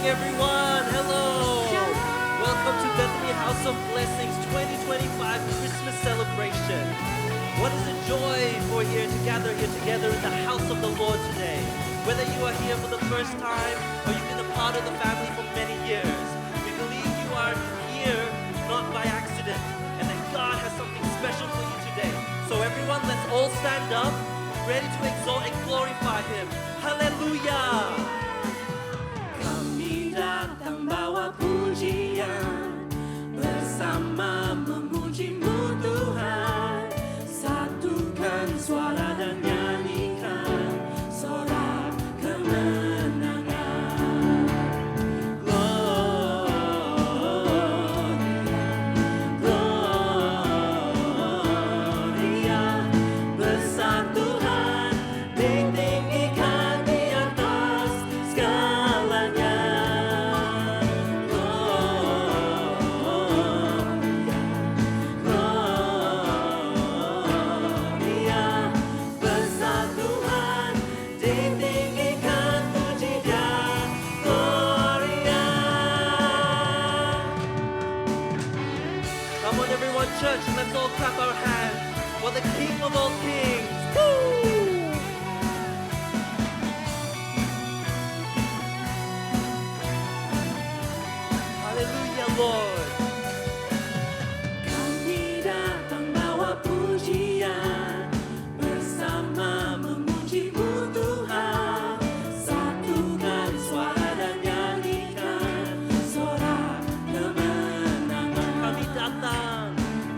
everyone. Hello. Welcome to Bethany House of Blessings 2025 Christmas celebration. What is a joy for here to gather here together in the house of the Lord today. Whether you are here for the first time or you've been a part of the family for many years, we believe you are here not by accident and that God has something special for you today. So everyone, let's all stand up, ready to exalt and glorify Him. Hallelujah. Datang bawa pujian, bersama memuji-Mu Tuhan. Satukan suara dan nyanyikan sorak kemenangan. Gloria, besar Tuhan, ditinggikan di atas segalanya. Come on everyone, church, let's all clap our hands for the King of all kings. Woo! Hallelujah, Lord. Kami datang bawa pujian, bersama memuji-Mu Tuhan. Satukan suara dan nyanyikan sorak kemenangan.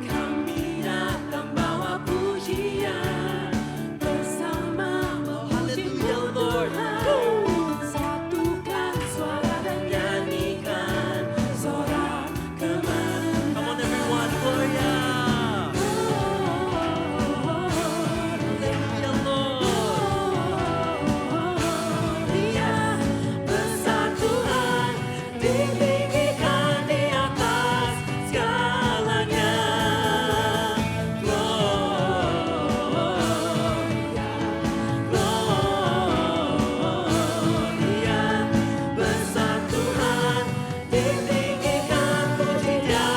Kami datang bawa pujian, bersama Hallelujah, memuji-Mu Lord. Tuhan. Satukan suara dan nyanyikan sorak kemenangan. Come on everyone, Gloria. Hallelujah, Lord. Dia besar Tuhan, ditinggikan di atas segalanya. Gloria, besar Tuhan, ditinggikan puji Dia.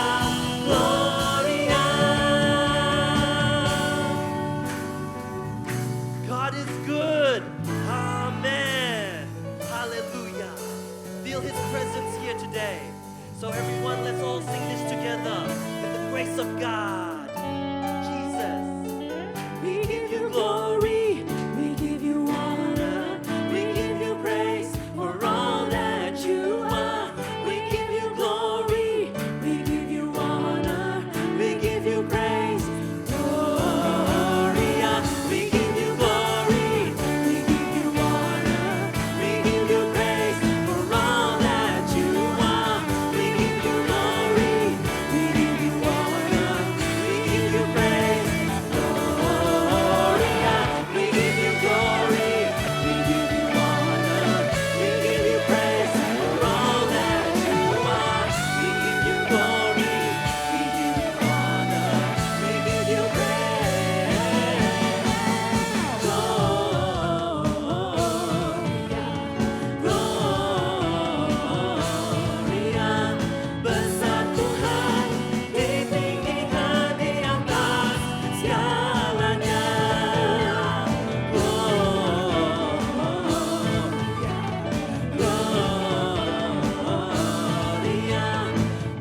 Gloria. God is good. Amen. Hallelujah. Feel His presence here today. So everyone, let's all sing this together with the grace of God. Jesus. We give you glory, we give you honor, we give you praise for all that you are. We give you glory, we give you honor, we give you praise. Gloria, we give you glory, we give you honor, we give you praise for all that you are. We give you glory, we give you honor, we give you praise. Gloria, we give you glory, we give you honor, we give you praise for all that you are. We give you glory, we give you honor, we give you Gloria, besar Tuhan, ditinggikan di atas segalanya. Gloria,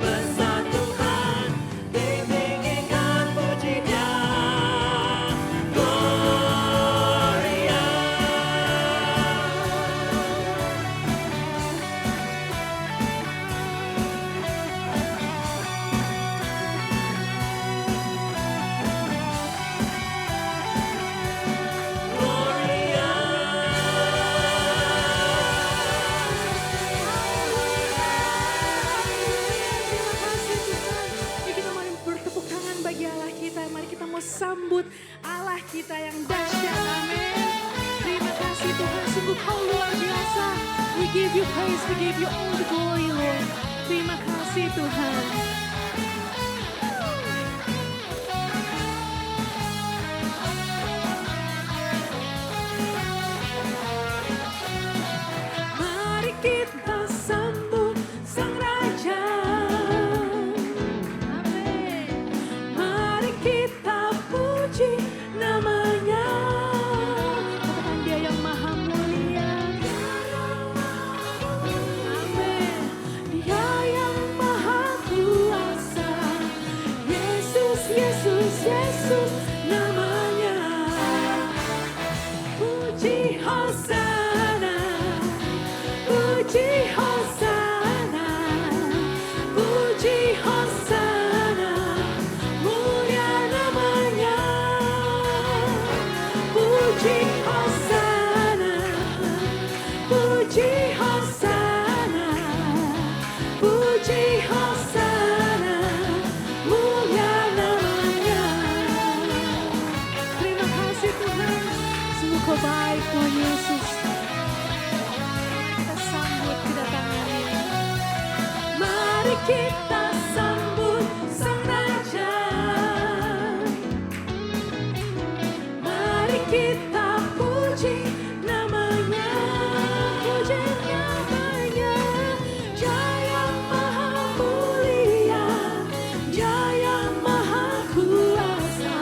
besar Tuhan, ditinggikan puji Dia. Gloria. Terima kasih Tuhan. Yuk kita mari bertepuk tangan bagi Allah kita. Mari kita mau sambut Allah kita yang dahsyat. Amin. Terima kasih Tuhan. Sungguh Kau luar biasa. We give you praise. We give you all the glory Lord. Terima kasih Tuhan. Mari kita sambut puji Hosana, puji Hosana, mulia namanya. Puji Hosana, puji Hosana, puji Hosana, mulia namanya. Terima kasih Tuhan, sungguh Kau baik Tuhan Yesus. Kita sambut kedatangan-Nya. Mari kita sambut Sang Raja. Mari kita puji namanya, puji namanya. Jaya Maha Mulia, Jaya Maha Kuasa.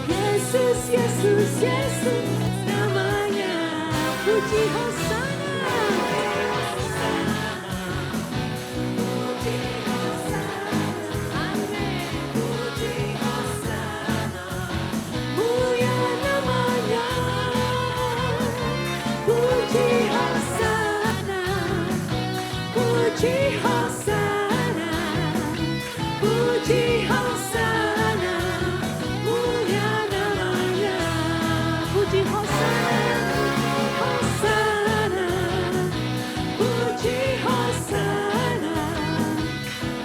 Yesus, Yesus, Yesus namanya. Puji Hosana, puji Hosana, amin. Puji Hosana, mulia namanya. Puji Hosana, puji Hosana, puji Hosana, mulia namanya. Puji Hosana, Hosana, puji Hosana,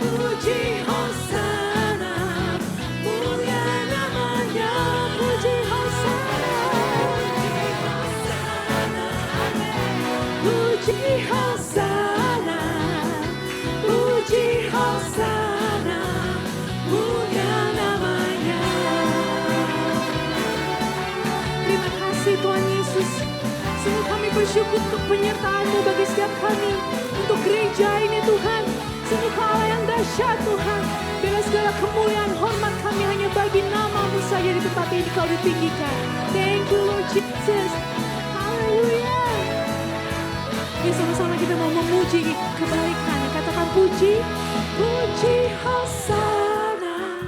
puji Hosana, mulia namanya. Puji Hosana, puji Hosana, puji Hosana, mulia namanya. Terima kasih Tuhan Yesus. Sungguh kami bersyukur untuk penyertaan-Mu bagi setiap kami. Untuk gereja ini Tuhan. Sungguh Kau Allah yang dahsyat Tuhan. Bila segala kemuliaan hormat kami hanya bagi nama-Mu saja di tempat ini Kau ditinggikan. Thank you Lord Jesus. Haleluya. Ya sama-sama kita mau memuji kebaikan. Katakan puji, puji Hosana.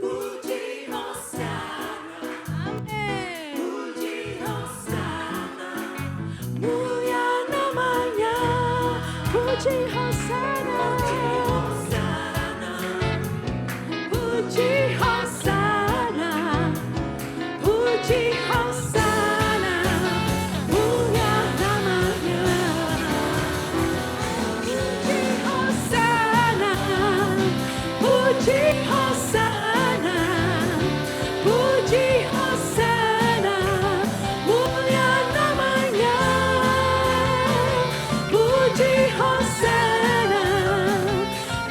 Puji Hosana. Amin. Puji Hosana. Mulia namanya. Puji Hosana. Puji Hosana. Puji Hosana. Mulia namanya. Puji Hosana. Puji Hosana. Puji Hosana. Mulia namanya. Puji Hosana.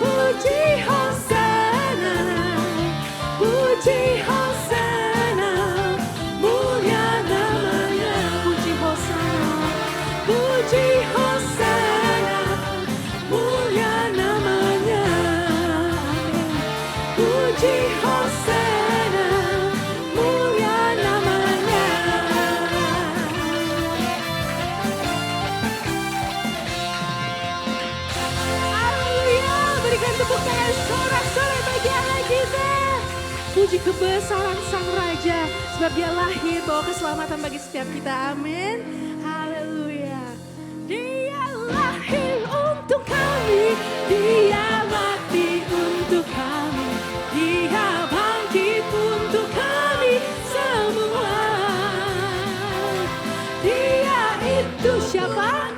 Puji Hosana. Puji Hosana. Mulia namanya. Puji Hosana. Puji Hosana. Mulia namanya. Puji Hosana. Mulia namanya. Haleluya. Berikan tepuk tangan sorak-sorai bagi Allah kita. Puji kebesaran Sang Raja. Sebab Dia lahir bawa keselamatan bagi setiap kita. Amin. Haleluya. Dia lahir untuk kami. Dia mati untuk kami. Dia bangkit untuk kami semua. Dia itu siapa?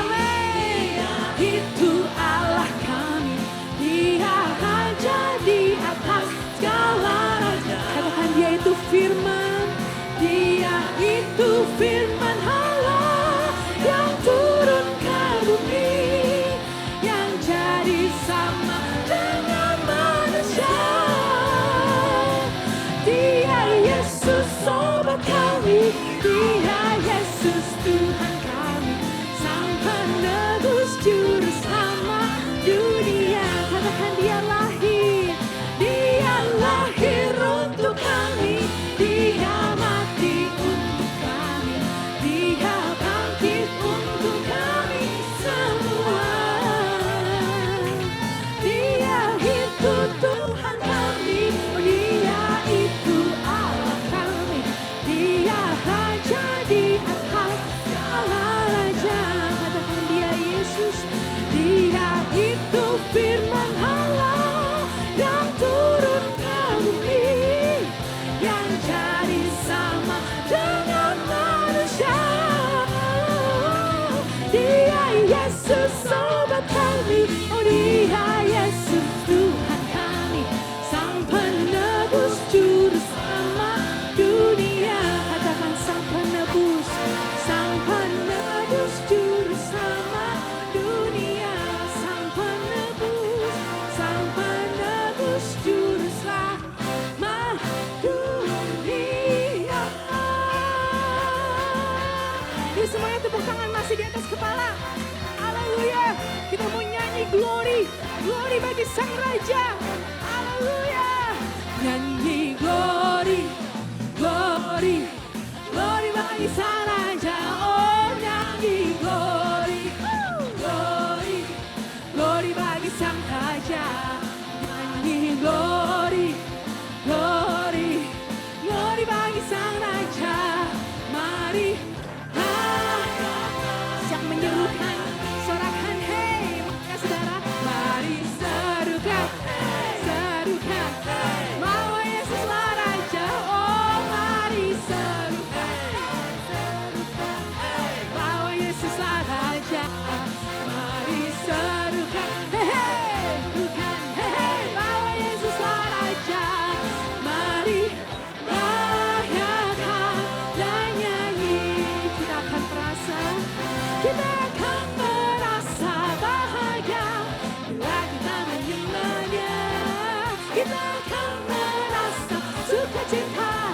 Amin. Itu Allah kami. Dia raja di atas segala raja. Katakan Dia itu firman. Dia itu firman. Haleluya. Yesus sobat kami, oh Dia Yesus Tuhan kami, Sang penebus juru selamat dunia. Katakan Sang penebus, Sang penebus juru selamat dunia. Sang penebus, Sang penebus juru selamat dunia. Yuk semuanya tepuk tangan masih di atas kepala. Haleluya. Kita mau nyanyi glory. Glory bagi Sang Raja. Haleluya. Nyanyi glory. Glory. Glory bagi Sang Raja. Oh nyanyi glory. Glory. Glory bagi Sang Raja. Nyanyi glory. Glory. Glory bagi Sang Raja. Mari yang menyerukan, sorakan hey, ya saudara, mari serukan, serukan, bahwa Yesuslah Raja, oh mari serukan, bahwa Yesuslah Raja, mari serukan, hey, serukan, hey, bahwa Yesuslah Raja, mari rayakan dan nyanyi, kita akan merasa. Kita akan merasa bahagia bila kita menyembah Dia. Kita akan merasa sukacita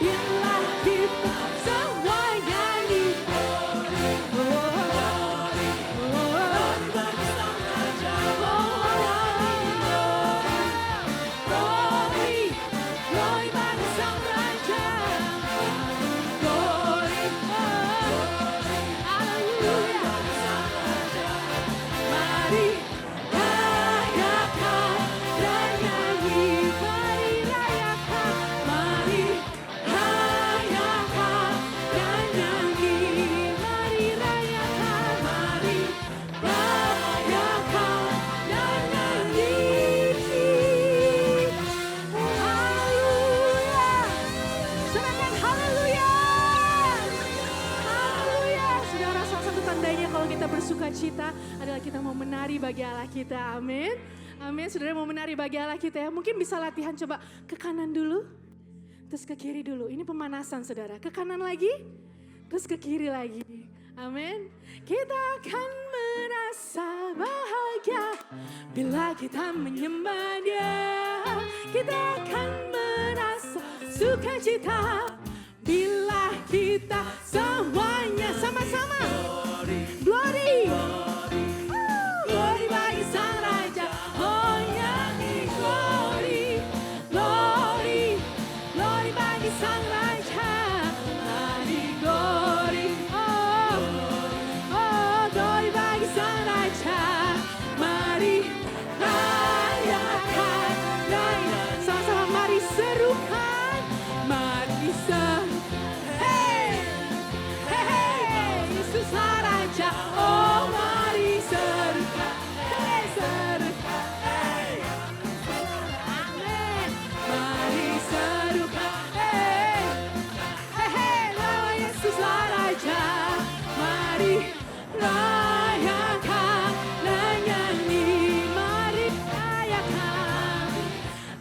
bila kita semua nyanyi. Glory, glory bagi Sang Raja. Glory, haleluya. Mari rayakan dan nyanyi. Mari rayakan, mari rayakan dan nyanyi. Mari rayakan, mari rayakan dan nyanyi. Haleluya. Serahkan haleluya. Haleluya. Saudara, salah satu tandanya kalau kita bersuka cita adalah kita mau menari bagi Allah kita. Amin. Amin. Saudara mau menari bagi Allah kita ya. Mungkin bisa latihan coba ke kanan dulu. Terus ke kiri dulu. Ini pemanasan saudara. Ke kanan lagi. Terus ke kiri lagi. Amin. Kita akan merasa bahagia bila kita menyembah Dia. Kita akan merasa sukacita bila kita semuanya sama-sama. Glory. Glory bagi Sang Raja. Oh nyanyi glory. Glory. Glory bagi Sang Raja. Mari glory. Oh. Oh glory bagi Sang Raja. Mari rayakan. Sama-sama mari serukan. Mari serukan. Hey. Hey. Yesuslah Raja. Oh mari serukan. Hey. Serukan. Hey. Amin. Mari serukan. Hey. Hey. Hey. Bahwa Yesuslah Raja. Mari rayakan dan nyanyi. Mari rayakan.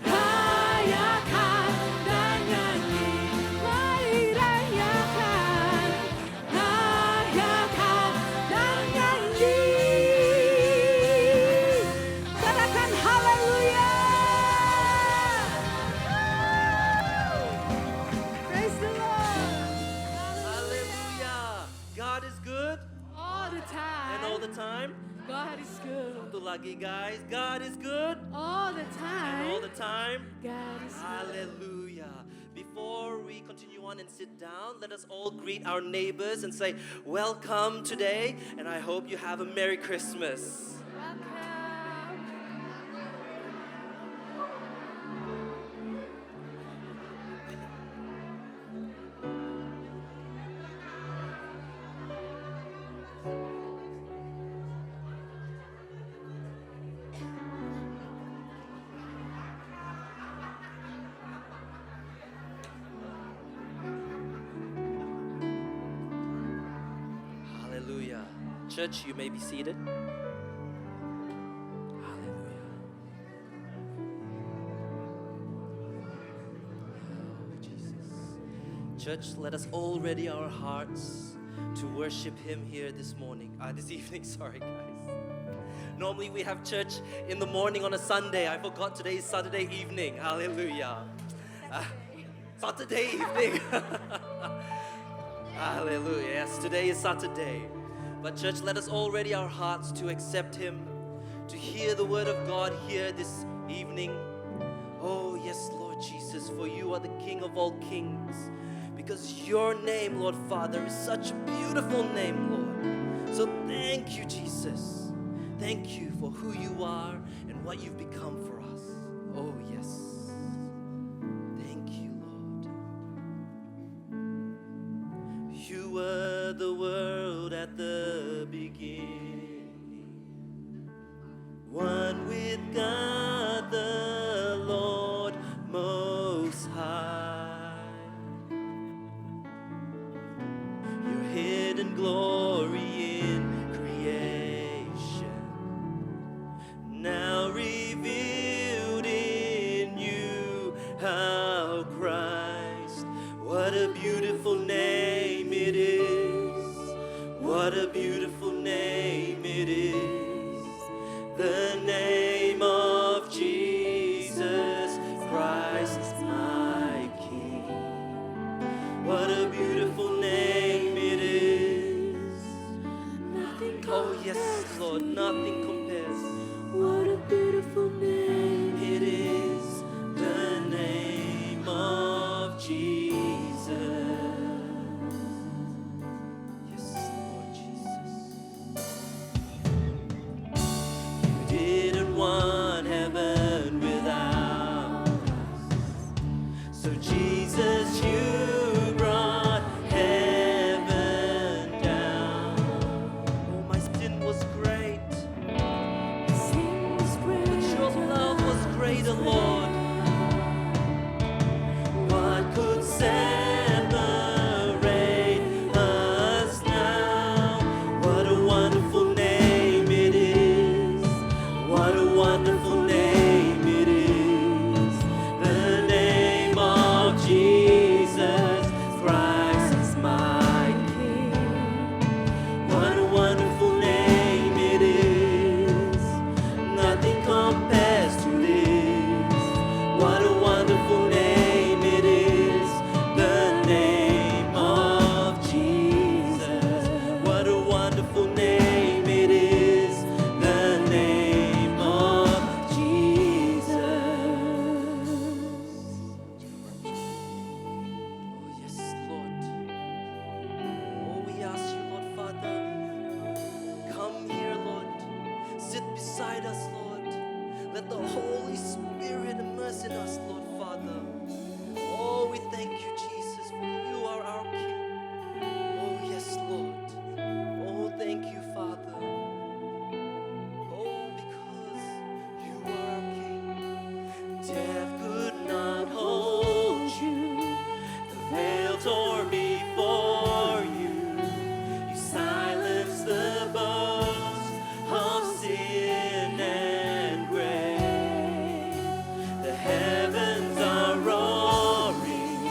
Rayakan dan nyanyi. Mari rayakan. Rayakan dan nyanyi. Katakan haleluya. Praise the Lord. Hallelujah. God is good All the time. and all the time. God is good. Satu lagi guys, God is good All the and all time. the time. God is good. Hallelujah. Before we continue on and sit down, let us all greet our neighbors and say, welcome today, and I hope you have a Merry Christmas. Welcome. Church, you may be seated. Hallelujah. Oh, Jesus. Church, let us all ready our hearts to worship Him here this evening, sorry guys. Normally we have church in the morning on a Sunday. I forgot today is Saturday evening. Hallelujah. Saturday evening. Hallelujah. Yes, today is Saturday. But church, let us all ready our hearts to accept Him, to hear the word of God here this evening. Oh, yes, Lord Jesus, for you are the King of all kings. Because your name, Lord Father, is such a beautiful name, Lord. So thank you, Jesus. Thank you for who you are and what you've become for us. Oh, yes. Thank you, Lord. You were the Word at the beginning, one with God the Lord Most High. Your hidden glory in creation, now revealed in you, how Christ, what a beautiful name it is, what a beautiful name it is, the name of Jesus Christ, my King. What a beautiful name it is. Oh yes, Lord, nothing compares. What a beautiful name It is the name of Jesus. Yes, Lord Jesus. You didn't want heaven without us. So Jesus, you brought heaven down. Oh, my sin was great. Sin was great. But your love was greater, Lord. What could separate us now? What a wonderful name it is. What a wonderful name it is. The name of Jesus Christ, my King. What a wonderful name it is. Nothing compares to this. What a wonderful name it is. The name of Jesus. What a wonderful name it is. The name of Jesus. Oh, yes, Lord. Oh, we ask you, Lord Father, come here, Lord. Sit beside us, Lord. Let the Holy Spirit immerse in us, Lord Father. Oh, we thank you, Jesus, for you are our King. Oh, yes, Lord. Oh, thank you, Father. Oh, because you are our King. Death could not hold you. The veil tore before you. You silenced the boast of sin and grave. The heavens are roaring.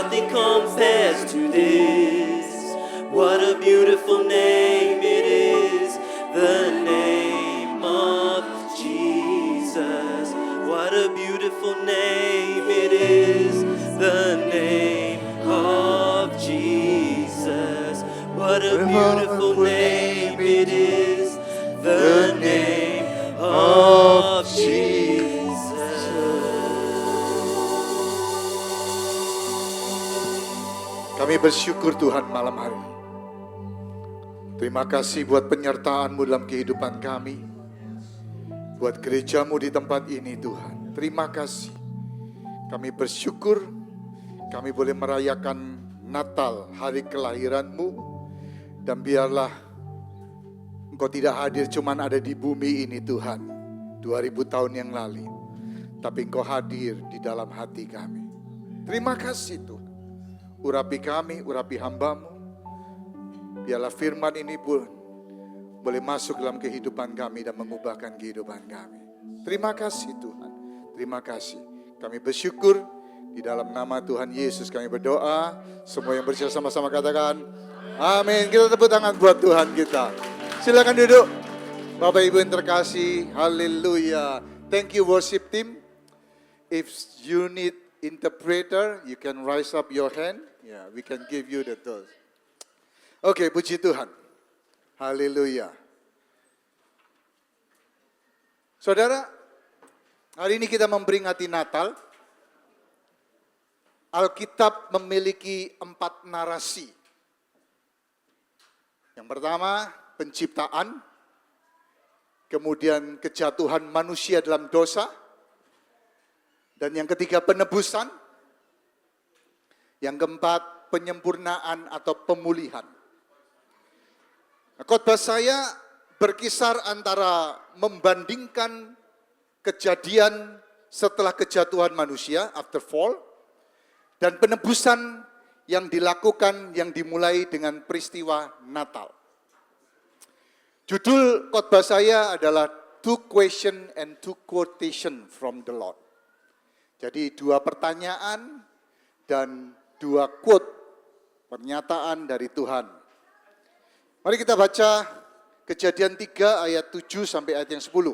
nothing compares to this. What a beautiful name it is, the name of Jesus. What a beautiful name it is, the name of Jesus. What a beautiful name it is, the name of Jesus. Kami bersyukur Tuhan malam hari ini. Terima kasih buat penyertaan-Mu dalam kehidupan kami. Buat gereja-Mu di tempat ini Tuhan. Terima kasih. Kami bersyukur kami boleh merayakan Natal, hari kelahiran-Mu. Dan biarlah Engkau tidak hadir cuman ada di bumi ini Tuhan. 2000 tahun yang lalu. Tapi Engkau hadir di dalam hati kami. Terima kasih Tuhan. Urapi kami, urapi hamba-Mu. Biarlah firman ini pun boleh masuk dalam kehidupan kami dan mengubahkan kehidupan kami. Terima kasih Tuhan. Terima kasih. Kami bersyukur di dalam nama Tuhan Yesus kami berdoa. Semua yang bersedia sama-sama katakan amin. Kita tepuk tangan buat Tuhan kita. Silakan duduk. Bapak Ibu yang terkasih. Haleluya. Thank you worship team. If you need interpreter, you can raise up your hand. Yeah, we can give you the tools. Oke, puji Tuhan. Haleluya. Saudara, hari ini kita memperingati Natal. Alkitab memiliki 4 narasi. Yang pertama, penciptaan. Kemudian kejatuhan manusia dalam dosa. Dan yang ketiga, penebusan. Yang keempat, penyempurnaan atau pemulihan. Nah, khotbah saya berkisar antara membandingkan kejadian setelah kejatuhan manusia, after fall, dan penebusan yang dilakukan, yang dimulai dengan peristiwa Natal. Judul khotbah saya adalah Two Question and Two Quotation from the Lord. Jadi 2 pertanyaan dan 2 quote, pernyataan dari Tuhan. Mari kita baca Kejadian 3 ayat 7 sampai ayat yang 10.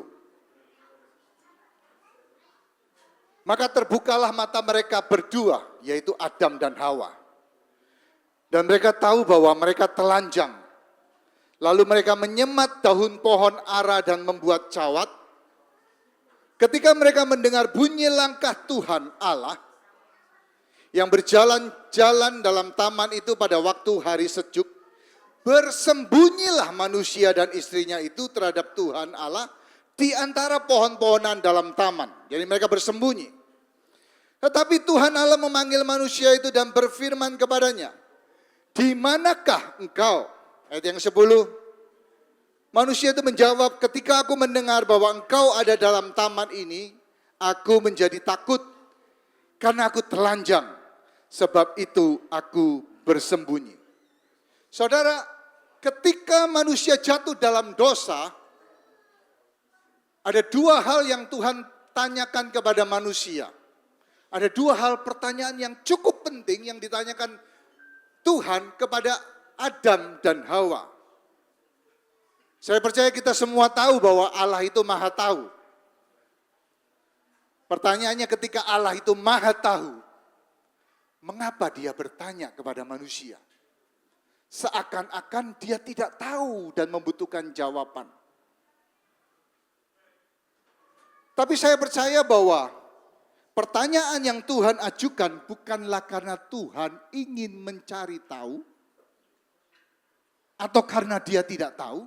Maka terbukalah mata mereka berdua, yaitu Adam dan Hawa. Dan mereka tahu bahwa mereka telanjang. Lalu mereka menyemat daun pohon ara dan membuat cawat. Ketika mereka mendengar bunyi langkah Tuhan Allah yang berjalan-jalan dalam taman itu pada waktu hari sejuk, bersembunyilah manusia dan istrinya itu terhadap Tuhan Allah di antara pohon-pohonan dalam taman. Jadi mereka bersembunyi. Tetapi Tuhan Allah memanggil manusia itu dan berfirman kepadanya, "Di manakah engkau?" Ayat yang 10. Manusia itu menjawab, "Ketika aku mendengar bahwa engkau ada dalam taman ini, aku menjadi takut karena aku telanjang. Sebab itu aku bersembunyi." Saudara, ketika manusia jatuh dalam dosa, ada 2 hal yang Tuhan tanyakan kepada manusia. Ada 2 hal pertanyaan yang cukup penting yang ditanyakan Tuhan kepada Adam dan Hawa. Saya percaya kita semua tahu bahwa Allah itu Maha Tahu. Pertanyaannya, ketika Allah itu Maha Tahu, mengapa Dia bertanya kepada manusia? Seakan-akan Dia tidak tahu dan membutuhkan jawaban. Tapi saya percaya bahwa pertanyaan yang Tuhan ajukan bukanlah karena Tuhan ingin mencari tahu, atau karena Dia tidak tahu.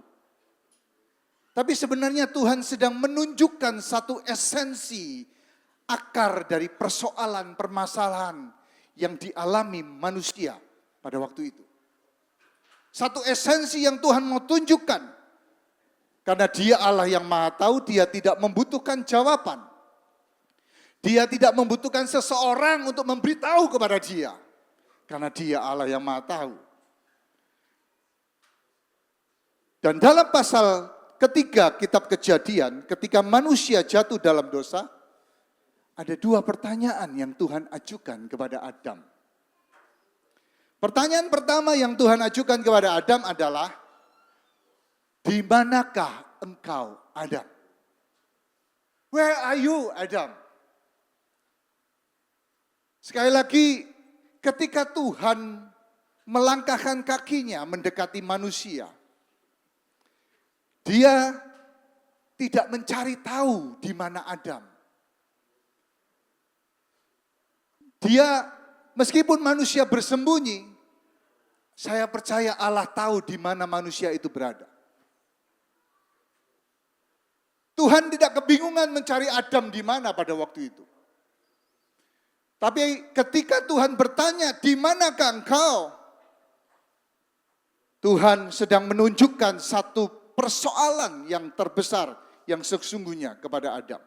Tapi sebenarnya Tuhan sedang menunjukkan satu esensi akar dari persoalan, permasalahan yang dialami manusia pada waktu itu. Satu esensi yang Tuhan mau tunjukkan. Karena Dia Allah yang Maha Tahu, Dia tidak membutuhkan jawaban. Dia tidak membutuhkan seseorang untuk memberitahu kepada Dia. Karena Dia Allah yang Maha Tahu. Dan dalam pasal ketiga kitab Kejadian, ketika manusia jatuh dalam dosa, ada 2 pertanyaan yang Tuhan ajukan kepada Adam. Pertanyaan pertama yang Tuhan ajukan kepada Adam adalah, di manakah engkau, Adam? Where are you, Adam? Sekali lagi, ketika Tuhan melangkahkan kakinya mendekati manusia, Dia tidak mencari tahu di mana Adam. Dia, meskipun manusia bersembunyi, saya percaya Allah tahu di mana manusia itu berada. Tuhan tidak kebingungan mencari Adam di mana pada waktu itu. Tapi ketika Tuhan bertanya, di manakah engkau? Tuhan sedang menunjukkan satu persoalan yang terbesar yang sesungguhnya kepada Adam.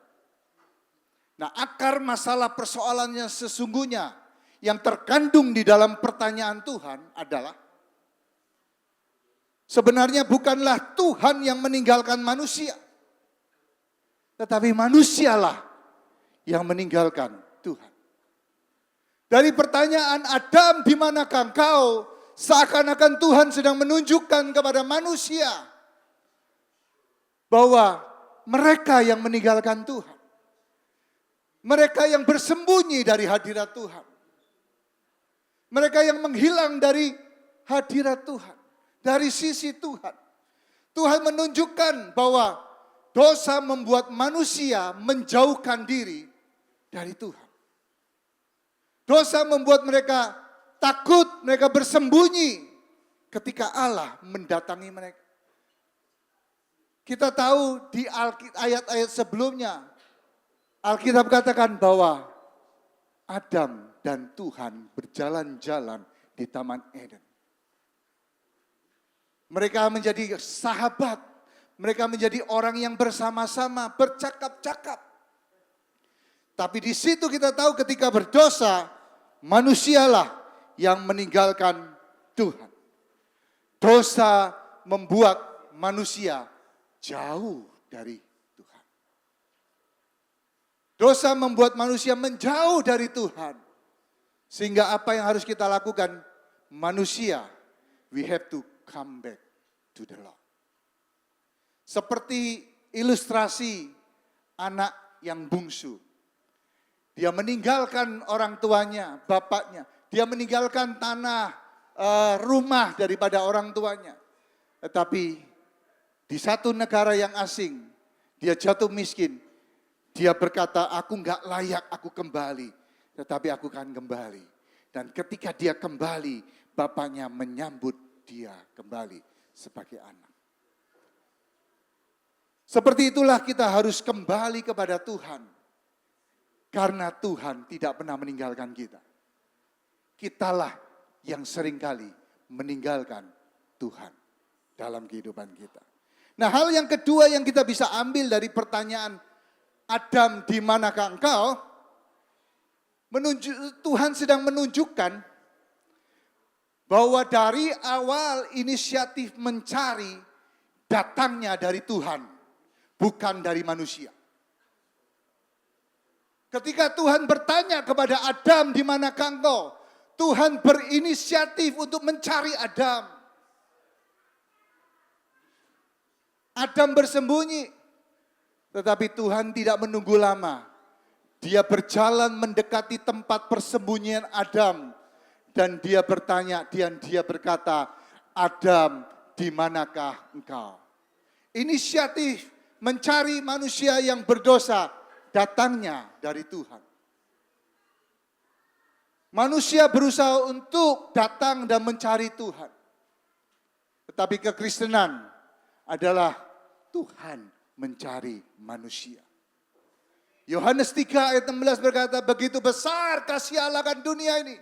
Nah, akar masalah persoalannya sesungguhnya yang terkandung di dalam pertanyaan Tuhan adalah, sebenarnya bukanlah Tuhan yang meninggalkan manusia, tetapi manusialah yang meninggalkan Tuhan. Dari pertanyaan Adam, di manakah engkau? Seakan-akan Tuhan sedang menunjukkan kepada manusia bahwa mereka yang meninggalkan Tuhan. Mereka yang bersembunyi dari hadirat Tuhan. Mereka yang menghilang dari hadirat Tuhan. Dari sisi Tuhan. Tuhan menunjukkan bahwa dosa membuat manusia menjauhkan diri dari Tuhan. Dosa membuat mereka takut, mereka bersembunyi ketika Allah mendatangi mereka. Kita tahu di ayat-ayat sebelumnya, Alkitab katakan bahwa Adam dan Tuhan berjalan-jalan di Taman Eden. Mereka menjadi sahabat, mereka menjadi orang yang bersama-sama bercakap-cakap. Tapi di situ kita tahu ketika berdosa, manusialah yang meninggalkan Tuhan. Dosa membuat manusia jauh dari Tuhan. Dosa membuat manusia menjauh dari Tuhan. Sehingga apa yang harus kita lakukan? Manusia, we have to come back to the Lord. Seperti ilustrasi anak yang bungsu. Dia meninggalkan orang tuanya, bapaknya. Dia meninggalkan tanah, rumah daripada orang tuanya. Tetapi di satu negara yang asing, dia jatuh miskin. Dia berkata, aku enggak layak aku kembali. Tetapi aku akan kembali. Dan ketika dia kembali, bapaknya menyambut dia kembali sebagai anak. Seperti itulah kita harus kembali kepada Tuhan. Karena Tuhan tidak pernah meninggalkan kita. Kitalah yang seringkali meninggalkan Tuhan dalam kehidupan kita. Nah, hal yang kedua yang kita bisa ambil dari pertanyaan Adam, di manakah engkau? Tuhan sedang menunjukkan bahwa dari awal inisiatif mencari datangnya dari Tuhan, bukan dari manusia. Ketika Tuhan bertanya kepada Adam, di manakah engkau? Tuhan berinisiatif untuk mencari Adam. Adam bersembunyi, tetapi Tuhan tidak menunggu lama. Dia berjalan mendekati tempat persembunyian Adam. Dan dia bertanya, dan dia berkata, Adam, di manakah engkau? Inisiatif mencari manusia yang berdosa datangnya dari Tuhan. Manusia berusaha untuk datang dan mencari Tuhan. Tetapi kekristenan adalah Tuhan mencari manusia. Yohanes 3 ayat 16 berkata, begitu besar kasih Allah akan dunia ini,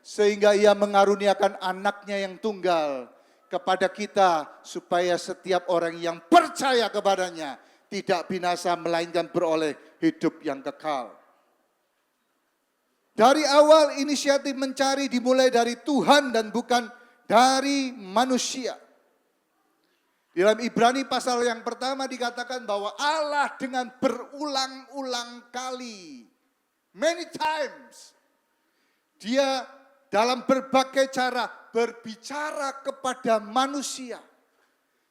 sehingga ia mengaruniakan anaknya yang tunggal kepada kita, supaya setiap orang yang percaya kepadanya tidak binasa, melainkan beroleh hidup yang kekal. Dari awal inisiatif mencari dimulai dari Tuhan dan bukan dari manusia. Di dalam Ibrani pasal yang pertama dikatakan bahwa Allah dengan berulang-ulang kali, many times, Dia dalam berbagai cara berbicara kepada manusia.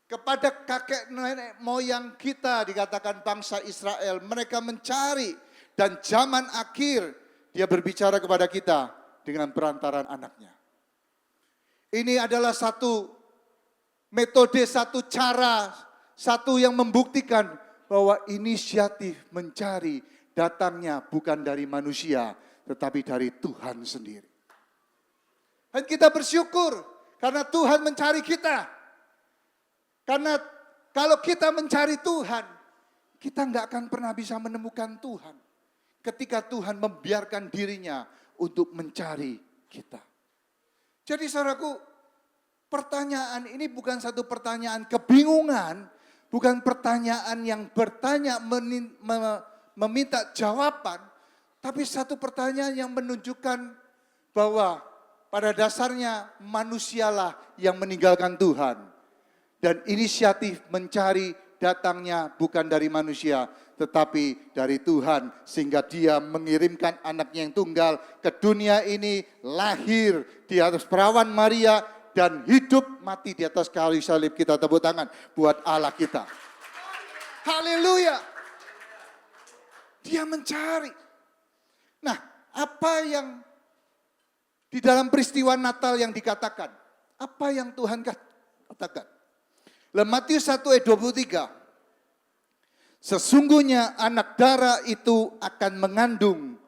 Kepada kakek nenek moyang kita dikatakan bangsa Israel. Mereka mencari dan zaman akhir dia berbicara kepada kita dengan perantaran anaknya. Ini adalah satu metode, satu cara, satu yang membuktikan bahwa inisiatif mencari datangnya bukan dari manusia, tetapi dari Tuhan sendiri. Dan kita bersyukur karena Tuhan mencari kita. Karena kalau kita mencari Tuhan, kita nggak akan pernah bisa menemukan Tuhan. Ketika Tuhan membiarkan dirinya untuk mencari kita. Jadi saudaraku, pertanyaan ini bukan satu pertanyaan kebingungan, bukan pertanyaan yang bertanya meminta jawaban, tapi satu pertanyaan yang menunjukkan bahwa pada dasarnya manusialah yang meninggalkan Tuhan. Dan inisiatif mencari datangnya bukan dari manusia, tetapi dari Tuhan. Sehingga dia mengirimkan anaknya yang tunggal ke dunia ini, lahir di atas perawan Maria, dan hidup mati di atas kayu salib. Kita tepuk tangan buat Allah kita. Haleluya. Dia mencari. Nah, apa yang di dalam peristiwa Natal yang dikatakan? Apa yang Tuhan katakan? Matius 1 ayat 23. Sesungguhnya anak darah itu akan mengandung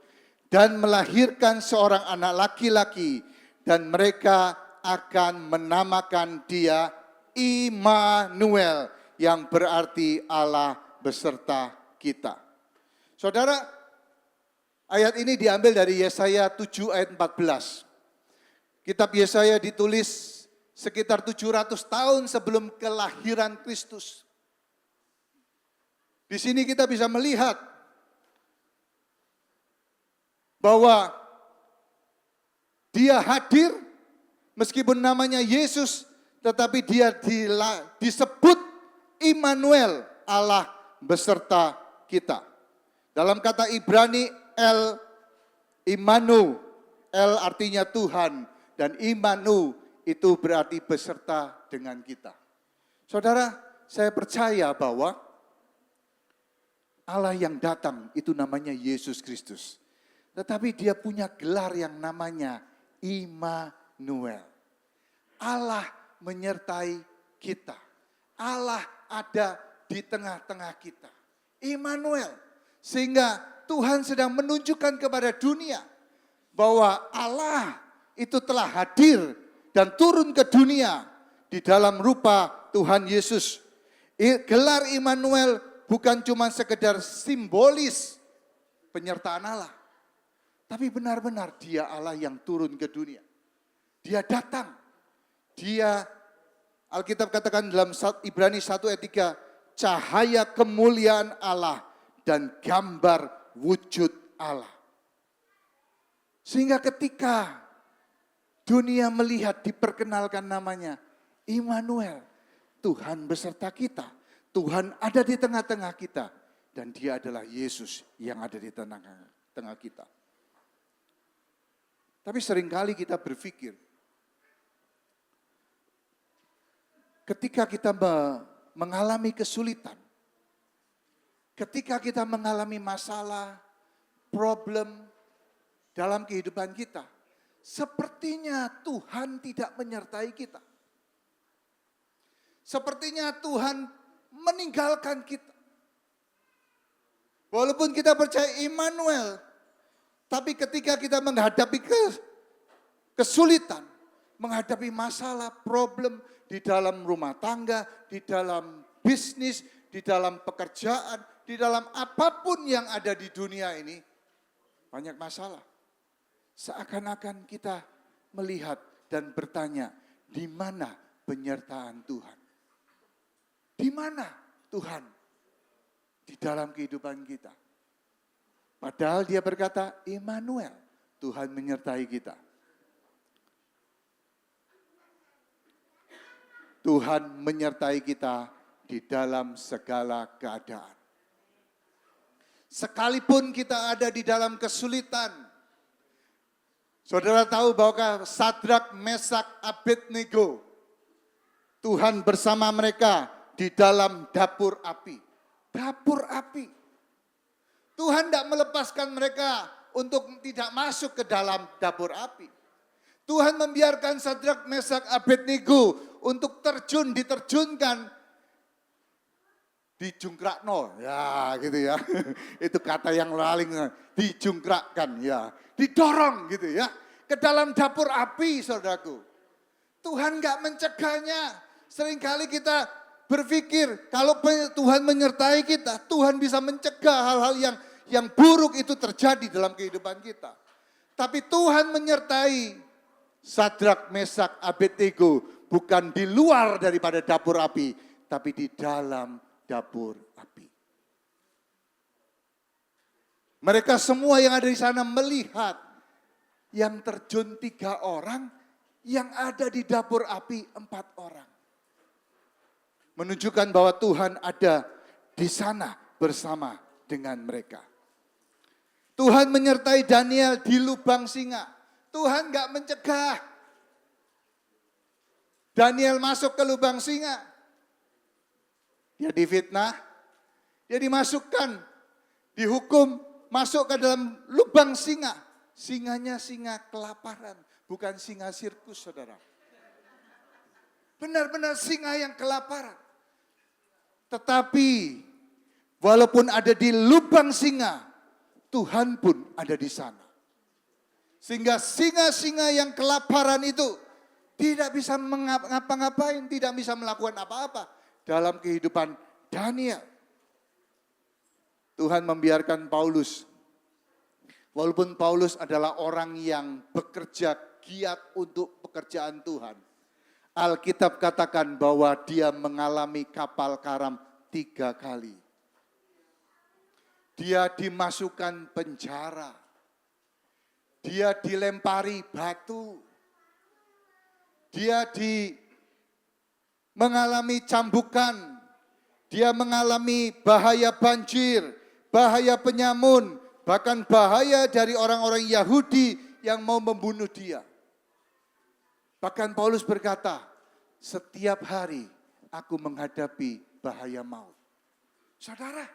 dan melahirkan seorang anak laki-laki, dan mereka akan menamakan dia Immanuel, yang berarti Allah beserta kita. Saudara, ayat ini diambil dari Yesaya 7 ayat 14. Kitab Yesaya ditulis sekitar 700 tahun sebelum kelahiran Kristus. Di sini kita bisa melihat bahwa dia hadir meskipun namanya Yesus, tetapi dia disebut Immanuel, Allah beserta kita. Dalam kata Ibrani El Immanu, El artinya Tuhan, dan Immanu itu berarti beserta dengan kita. Saudara, saya percaya bahwa Allah yang datang itu namanya Yesus Kristus. Tetapi dia punya gelar yang namanya Immanuel. Allah menyertai kita. Allah ada di tengah-tengah kita. Immanuel. Sehingga Tuhan sedang menunjukkan kepada dunia bahwa Allah itu telah hadir dan turun ke dunia di dalam rupa Tuhan Yesus. Gelar Immanuel bukan cuma sekedar simbolis penyertaan Allah. Tapi benar-benar dia Allah yang turun ke dunia. Dia datang. Dia, Alkitab katakan dalam Ibrani 1 ayat 3, cahaya kemuliaan Allah dan gambar wujud Allah. Sehingga ketika dunia melihat diperkenalkan namanya Immanuel, Tuhan beserta kita. Tuhan ada di tengah-tengah kita. Dan dia adalah Yesus yang ada di tengah-tengah kita. Tapi seringkali kita berpikir, ketika kita mengalami kesulitan, ketika kita mengalami masalah, problem dalam kehidupan kita, sepertinya Tuhan tidak menyertai kita. Sepertinya Tuhan meninggalkan kita. Walaupun kita percaya Immanuel, tapi ketika kita menghadapi kesulitan, menghadapi masalah, problem di dalam rumah tangga, di dalam bisnis, di dalam pekerjaan, di dalam apapun yang ada di dunia ini, banyak masalah. Seakan-akan kita melihat dan bertanya, di mana penyertaan Tuhan? Di mana Tuhan di dalam kehidupan kita? Padahal dia berkata, Immanuel, Tuhan menyertai kita. Tuhan menyertai kita di dalam segala keadaan. Sekalipun kita ada di dalam kesulitan, Saudara tahu bahwa Sadrak, Mesak, Abednego, Tuhan bersama mereka di dalam dapur api. Dapur api. Tuhan tidak melepaskan mereka untuk tidak masuk ke dalam dapur api. Tuhan membiarkan Sadrak, Mesak, Abednego untuk diterjunkan dijungkrakno. Ya gitu ya. Itu kata yang paling dijungkrakkan ya. Didorong gitu ya. Ke dalam dapur api saudaraku. Tuhan gak mencegahnya. Seringkali kita berpikir kalau Tuhan menyertai kita, Tuhan bisa mencegah hal-hal yang buruk itu terjadi dalam kehidupan kita. Tapi Tuhan menyertai Sadrak, Mesak, Abednego bukan di luar daripada dapur api, tapi di dalam dapur api. Mereka semua yang ada di sana melihat yang terjun 3 orang, yang ada di dapur api 4 orang. Menunjukkan bahwa Tuhan ada di sana bersama dengan mereka. Tuhan menyertai Daniel di lubang singa. Tuhan gak mencegah Daniel masuk ke lubang singa. Dia difitnah, dia dimasukkan, dihukum, masuk ke dalam lubang singa. Singanya singa kelaparan, bukan singa sirkus saudara. Benar-benar singa yang kelaparan. Tetapi walaupun ada di lubang singa, Tuhan pun ada di sana. Sehingga singa-singa yang kelaparan itu tidak bisa ngapa-ngapain, tidak bisa melakukan apa-apa dalam kehidupan Daniel. Tuhan membiarkan Paulus. Walaupun Paulus adalah orang yang bekerja giat untuk pekerjaan Tuhan. Alkitab katakan bahwa dia mengalami kapal karam 3 kali. Dia dimasukkan penjara. Dia dilempari batu. Dia mengalami cambukan. Dia mengalami bahaya banjir, bahaya penyamun, bahkan bahaya dari orang-orang Yahudi yang mau membunuh dia. Bahkan Paulus berkata, setiap hari aku menghadapi bahaya maut. Saudara,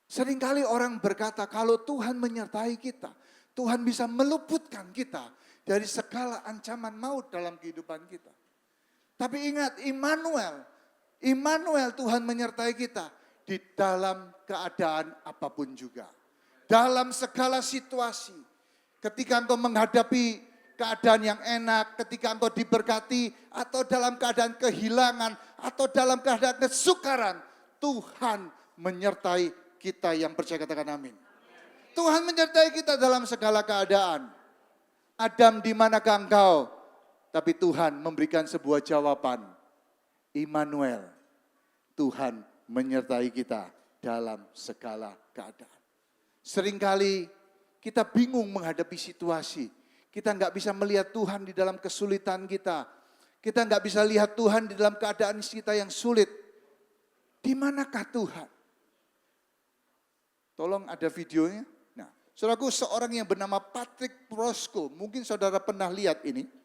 seringkali orang berkata kalau Tuhan menyertai kita, Tuhan bisa meluputkan kita dari segala ancaman maut dalam kehidupan kita. Tapi ingat, Immanuel Tuhan menyertai kita di dalam keadaan apapun juga. Dalam segala situasi, ketika engkau menghadapi keadaan yang enak, ketika engkau diberkati, atau dalam keadaan kehilangan, atau dalam keadaan kesukaran, Tuhan menyertai kita yang percaya, katakan amin. Tuhan menyertai kita dalam segala keadaan. Adam, di manakah engkau? Tapi Tuhan memberikan sebuah jawaban. Immanuel, Tuhan menyertai kita dalam segala keadaan. Seringkali kita bingung menghadapi situasi. Kita nggak bisa melihat Tuhan di dalam kesulitan kita. Kita nggak bisa lihat Tuhan di dalam keadaan kita yang sulit. Di manakah Tuhan? Tolong ada videonya. Nah, saudaraku, seorang yang bernama Patrick Prosko. Mungkin saudara pernah lihat ini.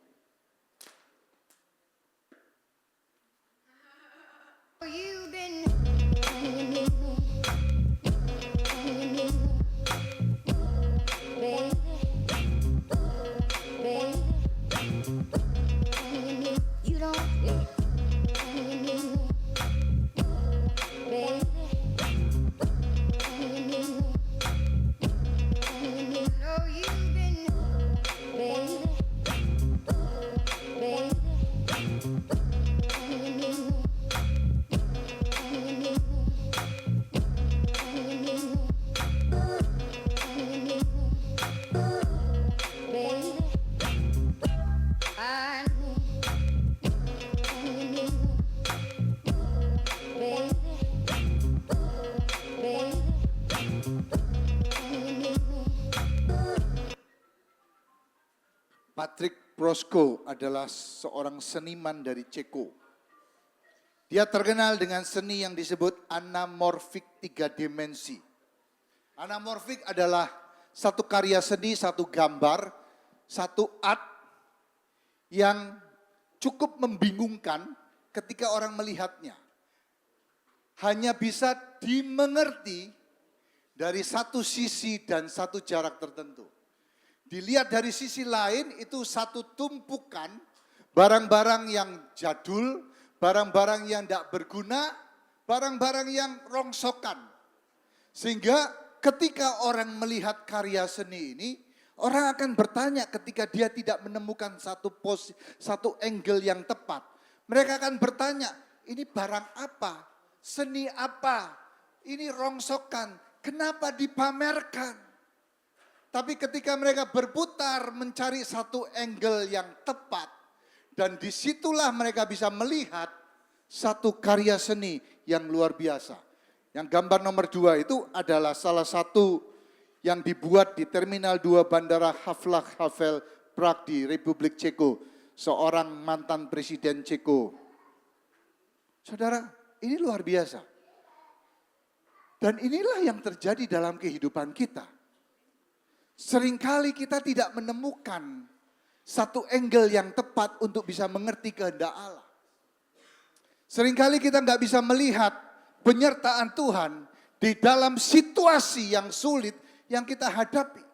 Patrick Prosko adalah seorang seniman dari Ceko. Dia terkenal dengan seni yang disebut anamorfik 3 dimensi. Anamorfik adalah satu karya seni, satu gambar, satu art yang cukup membingungkan ketika orang melihatnya. Hanya bisa dimengerti dari satu sisi dan satu jarak tertentu. Dilihat dari sisi lain itu satu tumpukan barang-barang yang jadul, barang-barang yang tidak berguna, barang-barang yang rongsokan. Sehingga ketika orang melihat karya seni ini, orang akan bertanya ketika dia tidak menemukan satu angle yang tepat. Mereka akan bertanya, ini barang apa? Seni apa? Ini rongsokan. Kenapa dipamerkan? Tapi ketika mereka berputar mencari satu angle yang tepat, dan disitulah mereka bisa melihat satu karya seni yang luar biasa. Yang gambar nomor 2 itu adalah salah satu yang dibuat di Terminal 2 Bandara Václav Havel, Prague di Republik Ceko. Seorang mantan Presiden Ceko. Saudara, ini luar biasa. Dan inilah yang terjadi dalam kehidupan kita. Seringkali kita tidak menemukan satu angle yang tepat untuk bisa mengerti kehendak Allah. Seringkali kita nggak bisa melihat penyertaan Tuhan di dalam situasi yang sulit yang kita hadapi.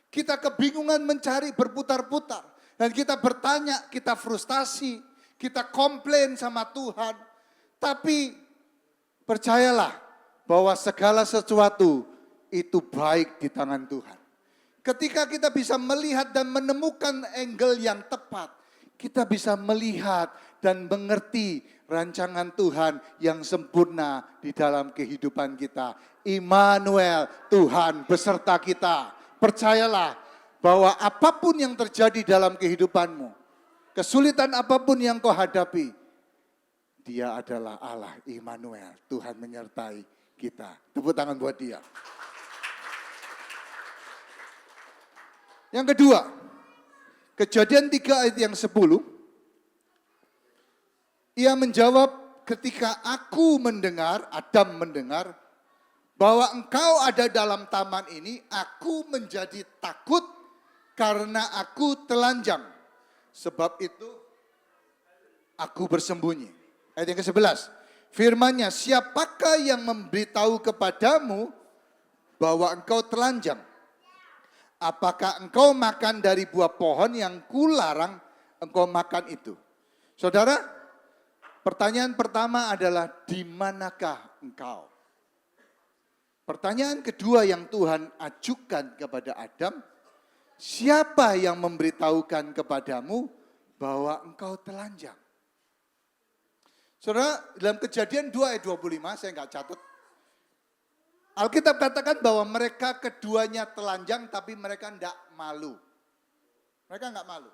Kita kebingungan mencari berputar-putar. Dan kita bertanya, kita frustasi, kita komplain sama Tuhan. Tapi percayalah bahwa segala sesuatu itu baik di tangan Tuhan. Ketika kita bisa melihat dan menemukan angle yang tepat, kita bisa melihat dan mengerti rancangan Tuhan yang sempurna di dalam kehidupan kita. Immanuel, Tuhan beserta kita. Percayalah bahwa apapun yang terjadi dalam kehidupanmu, kesulitan apapun yang kau hadapi, Dia adalah Allah Immanuel. Tuhan menyertai kita. Tepuk tangan buat Dia. Yang kedua, Kejadian 3 ayat yang 10. Ia menjawab, ketika aku mendengar, Adam mendengar, bahwa engkau ada dalam taman ini, aku menjadi takut karena aku telanjang. Sebab itu aku bersembunyi. Ayat yang ke-11. Firman-Nya, siapakah yang memberitahu kepadamu bahwa engkau telanjang? Apakah engkau makan dari buah pohon yang kularang engkau makan itu? Saudara, pertanyaan pertama adalah di manakah engkau? Pertanyaan kedua yang Tuhan ajukan kepada Adam, siapa yang memberitahukan kepadamu bahwa engkau telanjang? Saudara, dalam Kejadian 2 ayat 25, saya enggak catat. Alkitab katakan bahwa mereka keduanya telanjang tapi mereka enggak malu. Mereka enggak malu.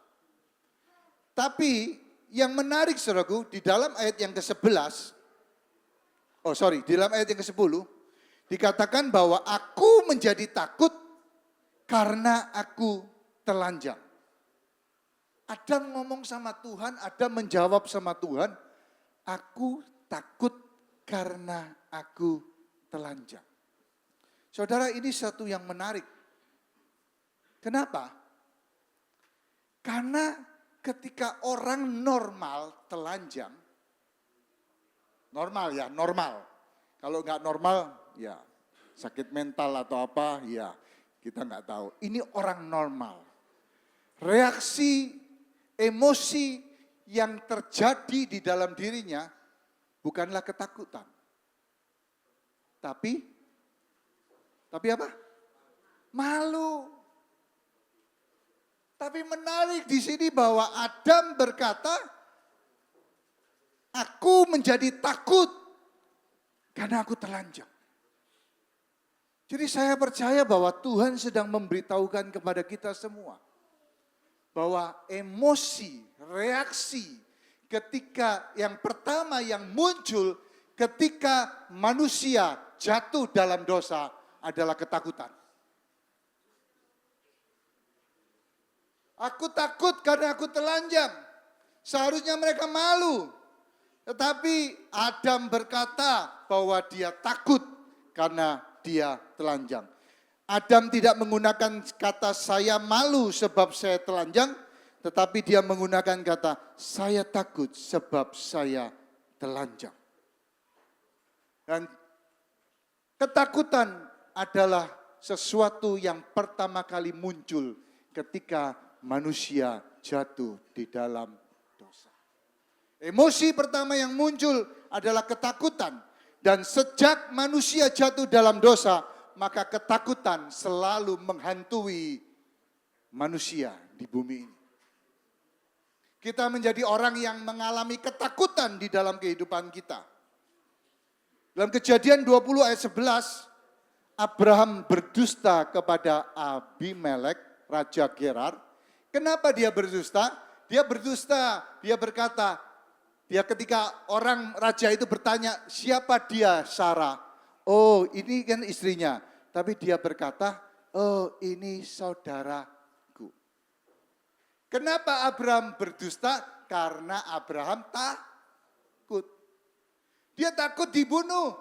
Tapi yang menarik saudaraku, di dalam ayat yang ke-11, di dalam ayat yang ke-10, dikatakan bahwa aku menjadi takut karena aku telanjang. Adam ngomong sama Tuhan, Adam menjawab sama Tuhan, aku takut karena aku telanjang. Saudara, ini satu yang menarik. Kenapa? Karena ketika orang normal telanjang, normal. Kalau nggak normal, ya sakit mental atau apa, ya kita nggak tahu. Ini orang normal. Reaksi, emosi yang terjadi di dalam dirinya bukanlah ketakutan. Tapi apa? Malu. Tapi menarik di sini bahwa Adam berkata, aku menjadi takut karena aku telanjang. Jadi saya percaya bahwa Tuhan sedang memberitahukan kepada kita semua bahwa emosi, reaksi ketika yang pertama yang muncul ketika manusia jatuh dalam dosa adalah ketakutan. Aku takut karena aku telanjang. Seharusnya mereka malu. Tetapi Adam berkata bahwa dia takut karena dia telanjang. Adam tidak menggunakan kata saya malu sebab saya telanjang, tetapi dia menggunakan kata saya takut sebab saya telanjang. Dan ketakutan adalah sesuatu yang pertama kali muncul ketika manusia jatuh di dalam dosa. Emosi pertama yang muncul adalah ketakutan. Dan sejak manusia jatuh dalam dosa, maka ketakutan selalu menghantui manusia di bumi ini. Kita menjadi orang yang mengalami ketakutan di dalam kehidupan kita. Dalam Kejadian 20 ayat 11, Abraham berdusta kepada Abimelek, Raja Gerar. Kenapa dia berdusta? Dia berdusta, dia berkata, dia ketika orang raja itu bertanya, siapa dia Sarah? Oh ini kan istrinya. Tapi dia berkata, oh ini saudaraku. Kenapa Abraham berdusta? Karena Abraham takut. Dia takut dibunuh.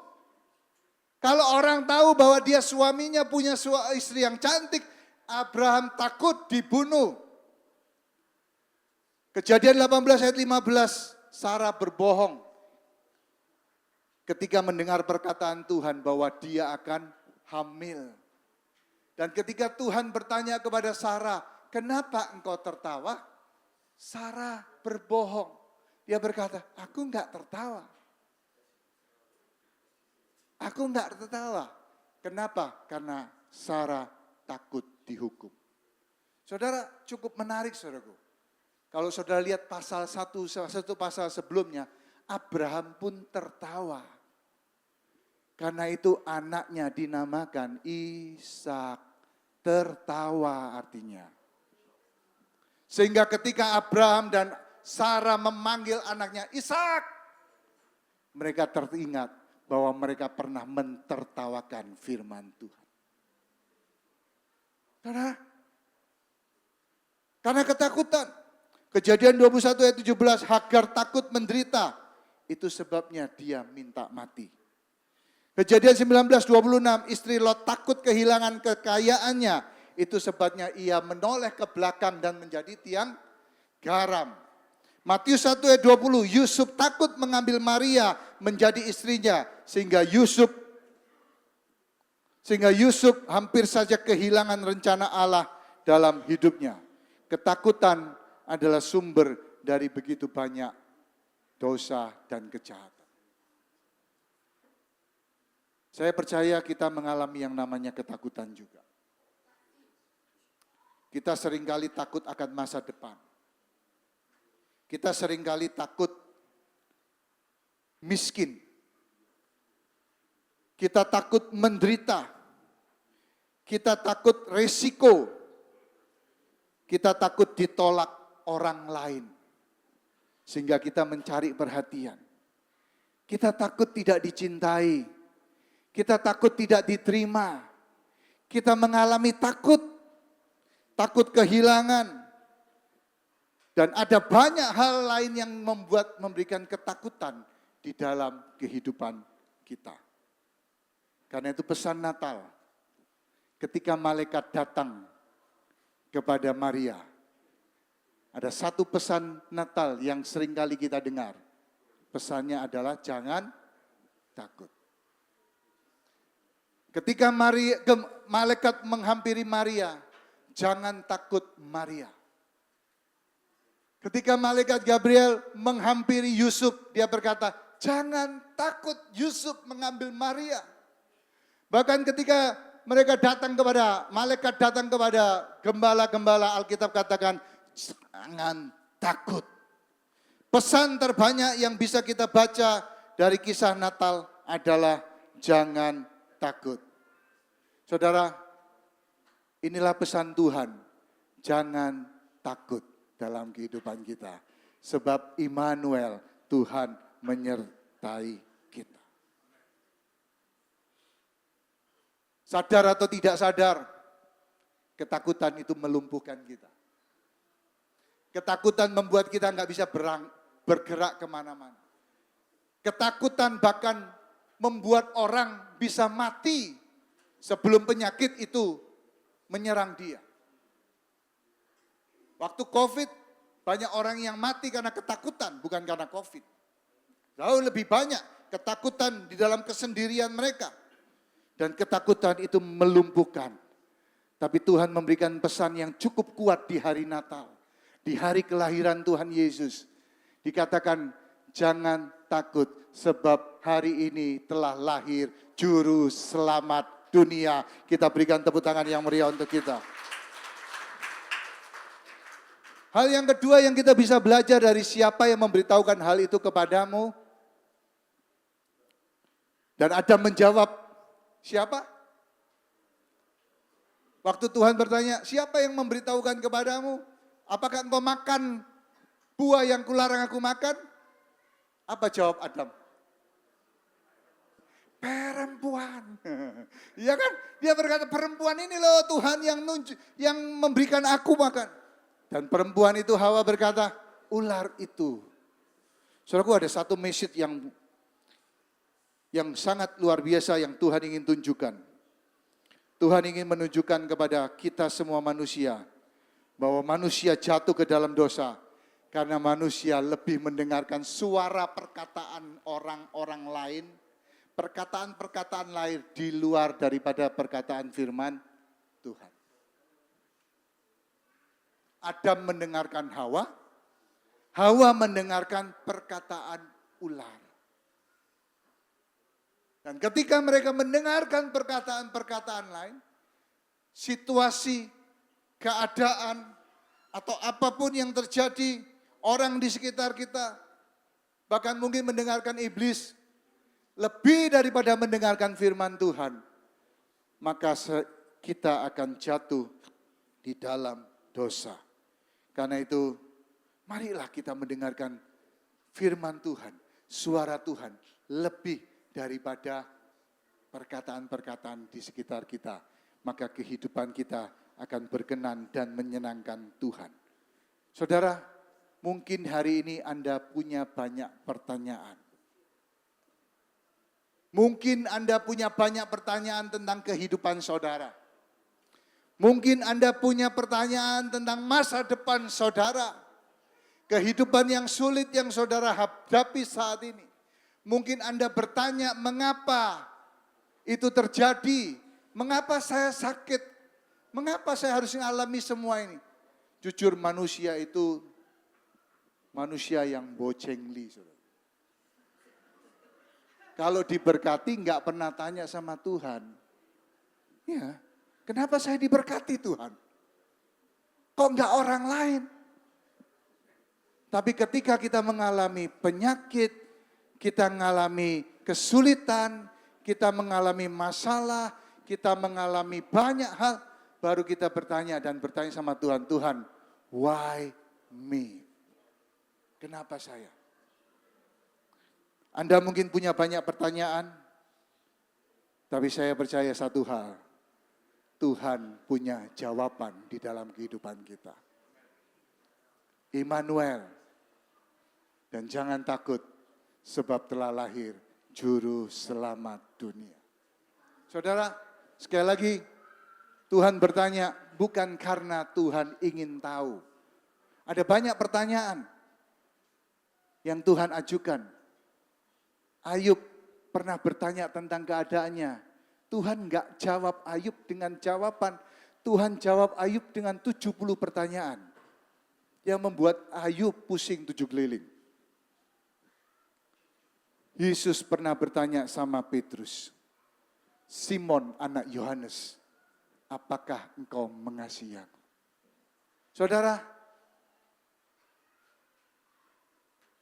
Kalau orang tahu bahwa dia suaminya punya istri yang cantik, Abraham takut dibunuh. Kejadian 18 ayat 15, Sarah berbohong ketika mendengar perkataan Tuhan bahwa dia akan hamil. Dan ketika Tuhan bertanya kepada Sarah, kenapa engkau tertawa? Sarah berbohong. Dia berkata, aku enggak tertawa. Aku enggak tertawa. Kenapa? Karena Sarah takut dihukum. Saudara, cukup menarik saudaraku. Kalau saudara lihat pasal satu pasal sebelumnya, Abraham pun tertawa. Karena itu anaknya dinamakan Ishak. Tertawa artinya. Sehingga ketika Abraham dan Sarah memanggil anaknya Ishak, mereka teringat bahwa mereka pernah mentertawakan firman Tuhan. Karena ketakutan. Kejadian 21 ayat 17, Hagar takut menderita. Itu sebabnya dia minta mati. Kejadian 19:26, istri Lot takut kehilangan kekayaannya. Itu sebabnya ia menoleh ke belakang dan menjadi tiang garam. Matius 1 ayat 20, Yusuf takut mengambil Maria menjadi istrinya. Sehingga Yusuf hampir saja kehilangan rencana Allah dalam hidupnya. Ketakutan adalah sumber dari begitu banyak dosa dan kejahatan. Saya percaya kita mengalami yang namanya ketakutan juga. Kita seringkali takut akan masa depan. Kita seringkali takut miskin. Kita takut menderita. Kita takut resiko. Kita takut ditolak orang lain. Sehingga kita mencari perhatian. Kita takut tidak dicintai. Kita takut tidak diterima. Kita mengalami takut. Takut kehilangan. Dan ada banyak hal lain yang memberikan ketakutan di dalam kehidupan kita. Karena itu pesan Natal. Ketika malaikat datang kepada Maria. Ada satu pesan Natal yang sering kali kita dengar. Pesannya adalah jangan takut. Ketika malaikat menghampiri Maria, jangan takut Maria. Ketika malaikat Gabriel menghampiri Yusuf, dia berkata, jangan takut Yusuf mengambil Maria. Bahkan ketika malaikat datang kepada gembala-gembala, Alkitab katakan, jangan takut. Pesan terbanyak yang bisa kita baca dari kisah Natal adalah jangan takut. Saudara, inilah pesan Tuhan, jangan takut dalam kehidupan kita. Sebab Immanuel, Tuhan menyertai kita. Sadar atau tidak sadar, ketakutan itu melumpuhkan kita. Ketakutan membuat kita nggak bisa bergerak kemana-mana. Ketakutan bahkan membuat orang bisa mati Sebelum penyakit itu menyerang dia. Waktu COVID, banyak orang yang mati karena ketakutan, bukan karena COVID. Jauh lebih banyak ketakutan di dalam kesendirian mereka. Dan ketakutan itu melumpuhkan. Tapi Tuhan memberikan pesan yang cukup kuat di hari Natal. Di hari kelahiran Tuhan Yesus. Dikatakan, jangan takut sebab hari ini telah lahir Juru Selamat dunia. Kita berikan tepuk tangan yang meriah untuk kita. Hal yang kedua yang kita bisa belajar dari siapa yang memberitahukan hal itu kepadamu. Dan Adam menjawab, siapa? Waktu Tuhan bertanya, siapa yang memberitahukan kepadamu? Apakah engkau makan buah yang kularang aku makan? Apa jawab Adam? Perempuan. Iya kan? Dia berkata, perempuan ini loh Tuhan yang memberikan aku makan. Dan perempuan itu Hawa berkata, ular itu. Saudaraku, ada satu message yang sangat luar biasa yang Tuhan ingin tunjukkan. Tuhan ingin menunjukkan kepada kita semua manusia bahwa manusia jatuh ke dalam dosa karena manusia lebih mendengarkan suara perkataan orang-orang lain, perkataan-perkataan lain di luar daripada perkataan firman Tuhan. Adam mendengarkan Hawa, Hawa mendengarkan perkataan ular. Dan ketika mereka mendengarkan perkataan-perkataan lain, situasi, keadaan, atau apapun yang terjadi, orang di sekitar kita, bahkan mungkin mendengarkan iblis, lebih daripada mendengarkan firman Tuhan, maka kita akan jatuh di dalam dosa. Karena itu, marilah kita mendengarkan firman Tuhan, suara Tuhan, lebih daripada perkataan-perkataan di sekitar kita. Maka kehidupan kita akan berkenan dan menyenangkan Tuhan. Saudara, mungkin hari ini Anda punya banyak pertanyaan. Mungkin Anda punya banyak pertanyaan tentang kehidupan saudara. Mungkin Anda punya pertanyaan tentang masa depan saudara. Kehidupan yang sulit yang saudara hadapi saat ini. Mungkin Anda bertanya, mengapa itu terjadi? Mengapa saya sakit? Mengapa saya harus mengalami semua ini? Jujur, manusia itu manusia yang bocengli. Kalau diberkati nggak pernah tanya sama Tuhan. Ya, kenapa saya diberkati Tuhan? Kok nggak orang lain? Tapi ketika kita mengalami penyakit, kita mengalami kesulitan, kita mengalami masalah, kita mengalami banyak hal, baru kita bertanya sama Tuhan, Tuhan, why me? Kenapa saya? Anda mungkin punya banyak pertanyaan, tapi saya percaya satu hal, Tuhan punya jawaban di dalam kehidupan kita. Immanuel, dan jangan takut sebab telah lahir Juru Selamat dunia. Saudara, sekali lagi Tuhan bertanya bukan karena Tuhan ingin tahu. Ada banyak pertanyaan yang Tuhan ajukan. Ayub pernah bertanya tentang keadaannya. Tuhan enggak jawab Ayub dengan jawaban. Tuhan jawab Ayub dengan 70 pertanyaan. Yang membuat Ayub pusing 7 keliling. Yesus pernah bertanya sama Petrus. Simon anak Yohanes, apakah engkau mengasihi aku? Saudara,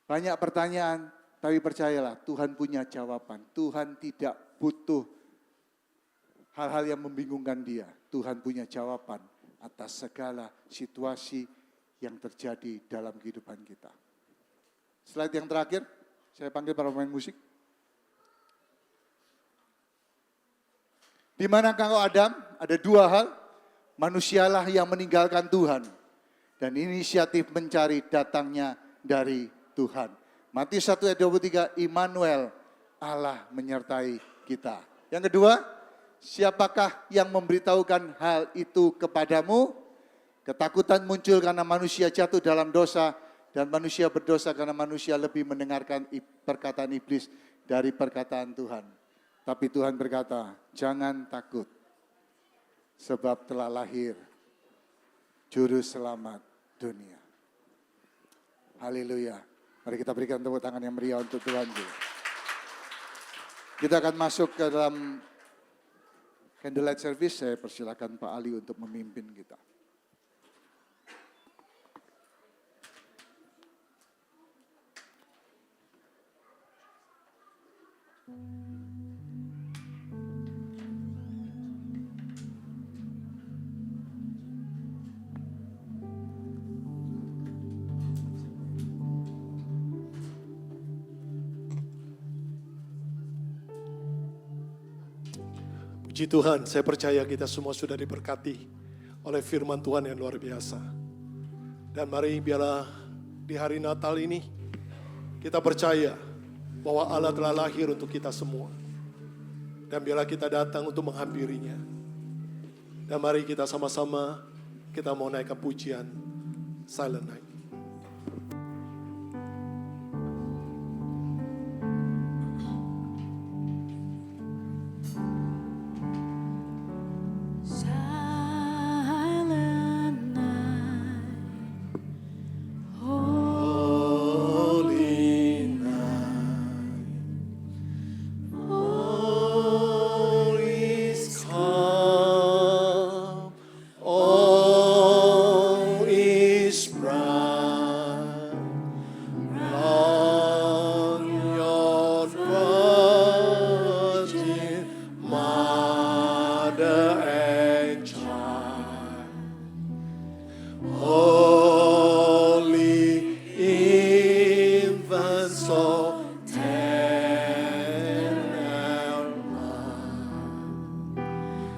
banyak pertanyaan. Tapi percayalah, Tuhan punya jawaban. Tuhan tidak butuh hal-hal yang membingungkan dia. Tuhan punya jawaban atas segala situasi yang terjadi dalam kehidupan kita. Slide yang terakhir, saya panggil para pemain musik. Di mana engkau Adam? Ada dua hal. Manusialah yang meninggalkan Tuhan. Dan inisiatif mencari datangnya dari Tuhan. Matius 1 ayat 23, Immanuel, Allah menyertai kita. Yang kedua, Siapakah yang memberitahukan hal itu kepadamu? Ketakutan muncul karena manusia jatuh dalam dosa dan manusia berdosa karena manusia lebih mendengarkan perkataan iblis dari perkataan Tuhan. Tapi Tuhan berkata, jangan takut sebab telah lahir Juru Selamat dunia. Haleluya. Mari kita berikan tepuk tangan yang meriah untuk Tuhan juga. Kita akan masuk ke dalam candlelight service. Saya persilakan Pak Ali untuk memimpin kita. Puji Tuhan, saya percaya kita semua sudah diberkati oleh firman Tuhan yang luar biasa. Dan mari biarlah di hari Natal ini kita percaya bahwa Allah telah lahir untuk kita semua. Dan biarlah kita datang untuk menghampirinya. Dan mari kita sama-sama kita mau naikkan pujian Silent Night. Silent night, Holy night, all is calm, all is bright. Long your virgin mother and child, holy infant, so tender,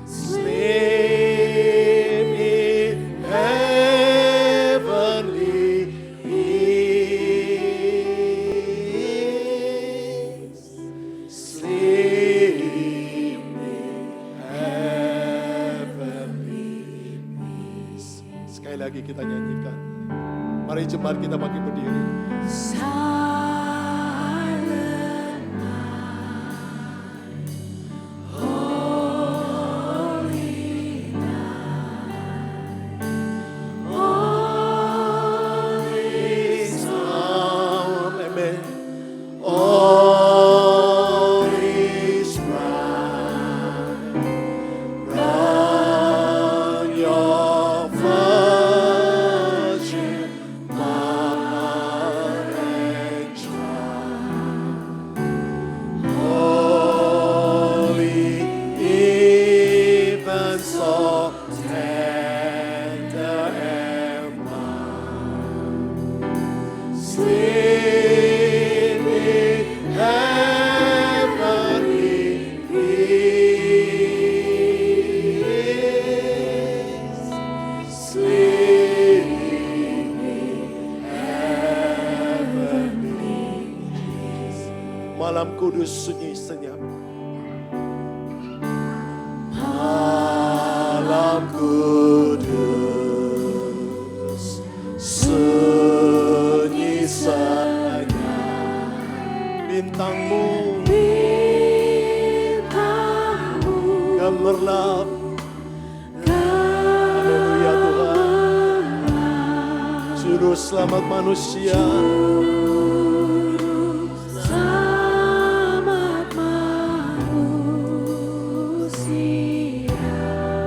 sleep in heavenly peace, sleep in heavenly peace. Sekali lagi kita nyanyikan. Mari jemaat kita bangkit berdiri. silent night, holy night, all is Come, amen. All is bright. Round your virgin mother and child. Holy infant, so tender and mild. Sleep in heavenly peace. Sleep in heavenly peace. Malam kudus sunyi senyap. Malam kudus sunyi senyap. Bintangmu bintangmu gemerlap. Haleluya Tuhan. Juru selamat manusia. selamat manusia.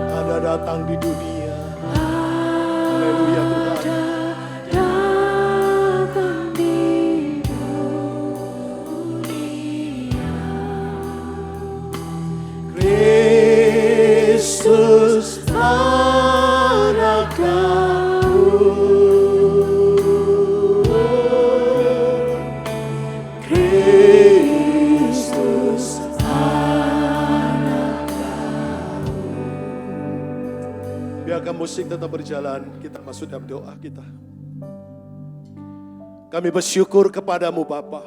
Ada datang di dunia. Haleluya Tuhan. Datang di dunia. Kristus anak Kristus anak. Biarkan musik tetap berjalan, kita masuk dalam doa kita. Kami bersyukur kepadamu Bapa.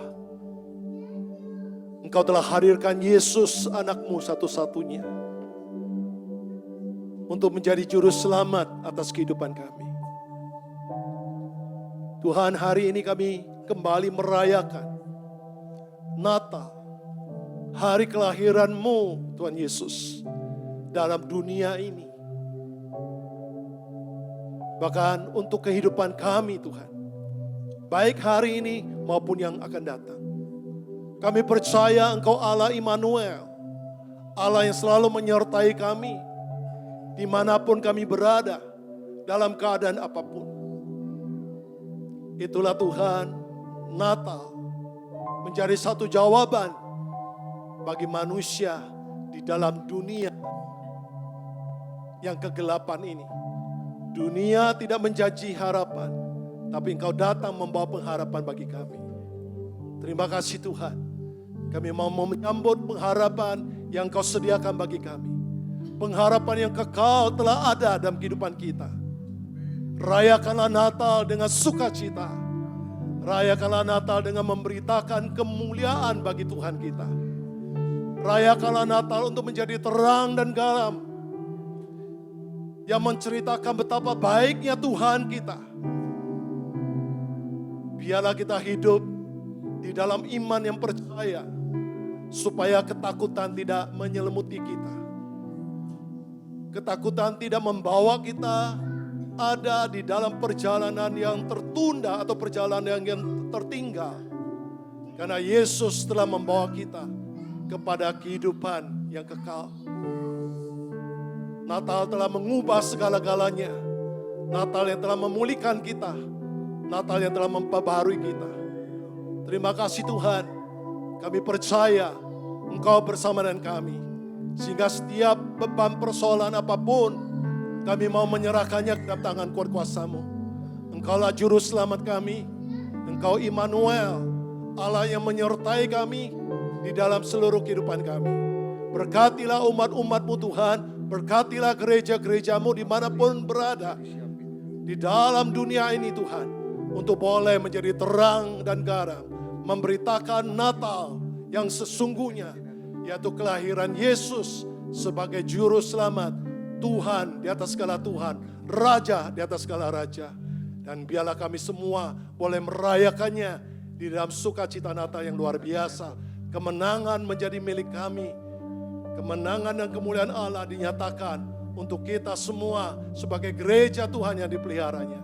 Engkau telah hadirkan Yesus anakmu satu-satunya. untuk menjadi juru selamat atas kehidupan kami. Tuhan, hari ini kami kembali merayakan Natal, hari kelahiran-Mu Tuhan Yesus dalam dunia ini. Bahkan untuk kehidupan kami Tuhan, baik hari ini maupun yang akan datang. Kami percaya Engkau Allah Immanuel, Allah yang selalu menyertai kami dimanapun kami berada, dalam keadaan apapun. Itulah Tuhan, Natal menjadi satu jawaban bagi manusia di dalam dunia yang kegelapan ini. Dunia tidak menjanji harapan, tapi Engkau datang membawa pengharapan bagi kami. Terima kasih Tuhan. Kami mau menyambut pengharapan yang Engkau sediakan bagi kami. Pengharapan yang kekal telah ada dalam kehidupan kita. Rayakanlah Natal dengan sukacita. Rayakanlah Natal dengan memberitakan kemuliaan bagi Tuhan kita. Rayakanlah Natal untuk menjadi terang dan garam yang menceritakan betapa baiknya Tuhan kita. Biarlah kita hidup di dalam iman yang percaya, supaya ketakutan tidak menyelimuti kita. Ketakutan tidak membawa kita ada di dalam perjalanan yang tertunda atau perjalanan yang tertinggal. Karena Yesus telah membawa kita kepada kehidupan yang kekal. Natal telah mengubah segala-galanya. Natal yang telah memulihkan kita. Natal yang telah memperbarui kita. Terima kasih Tuhan. Kami percaya Engkau bersama dengan kami. Sehingga setiap beban persoalan apapun, kami mau menyerahkannya ke dalam tangan kuat kuasa-Mu. Engkaulah juru selamat kami. Engkau Immanuel, Allah yang menyertai kami di dalam seluruh kehidupan kami. Berkatilah umat-umat-Mu Tuhan. Berkatilah gereja-gereja-Mu dimanapun berada. Di dalam dunia ini Tuhan. Untuk boleh menjadi terang dan garam. Memberitakan Natal yang sesungguhnya. Yaitu kelahiran Yesus sebagai juru selamat. Tuhan di atas segala Tuhan, Raja di atas segala Raja. Dan biarlah kami semua boleh merayakannya di dalam sukacita Natal yang luar biasa. Kemenangan menjadi milik kami. Kemenangan dan kemuliaan Allah dinyatakan untuk kita semua sebagai gereja Tuhan yang dipeliharanya.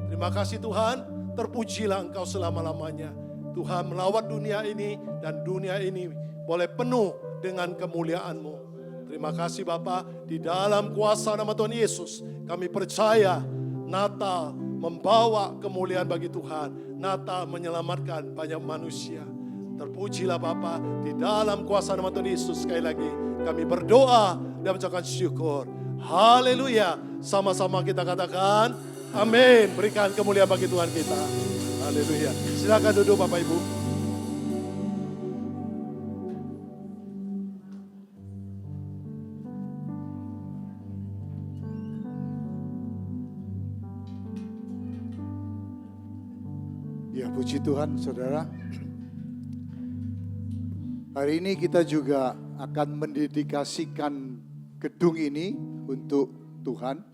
Terima kasih Tuhan, terpujilah Engkau selama-lamanya. Tuhan melawat dunia ini dan dunia ini boleh penuh dengan kemuliaan-Mu. Terima kasih Bapa, di dalam kuasa nama Tuhan Yesus kami percaya Natal membawa kemuliaan bagi Tuhan. Natal menyelamatkan banyak manusia. Terpujilah Bapa, di dalam kuasa nama Tuhan Yesus sekali lagi kami berdoa dan mengucapkan syukur. Haleluya. Sama-sama kita katakan amin. Berikan kemuliaan bagi Tuhan kita. Haleluya. Silakan duduk Bapak Ibu. Ya, puji Tuhan saudara. Hari ini kita juga akan mendedikasikan gedung ini untuk Tuhan.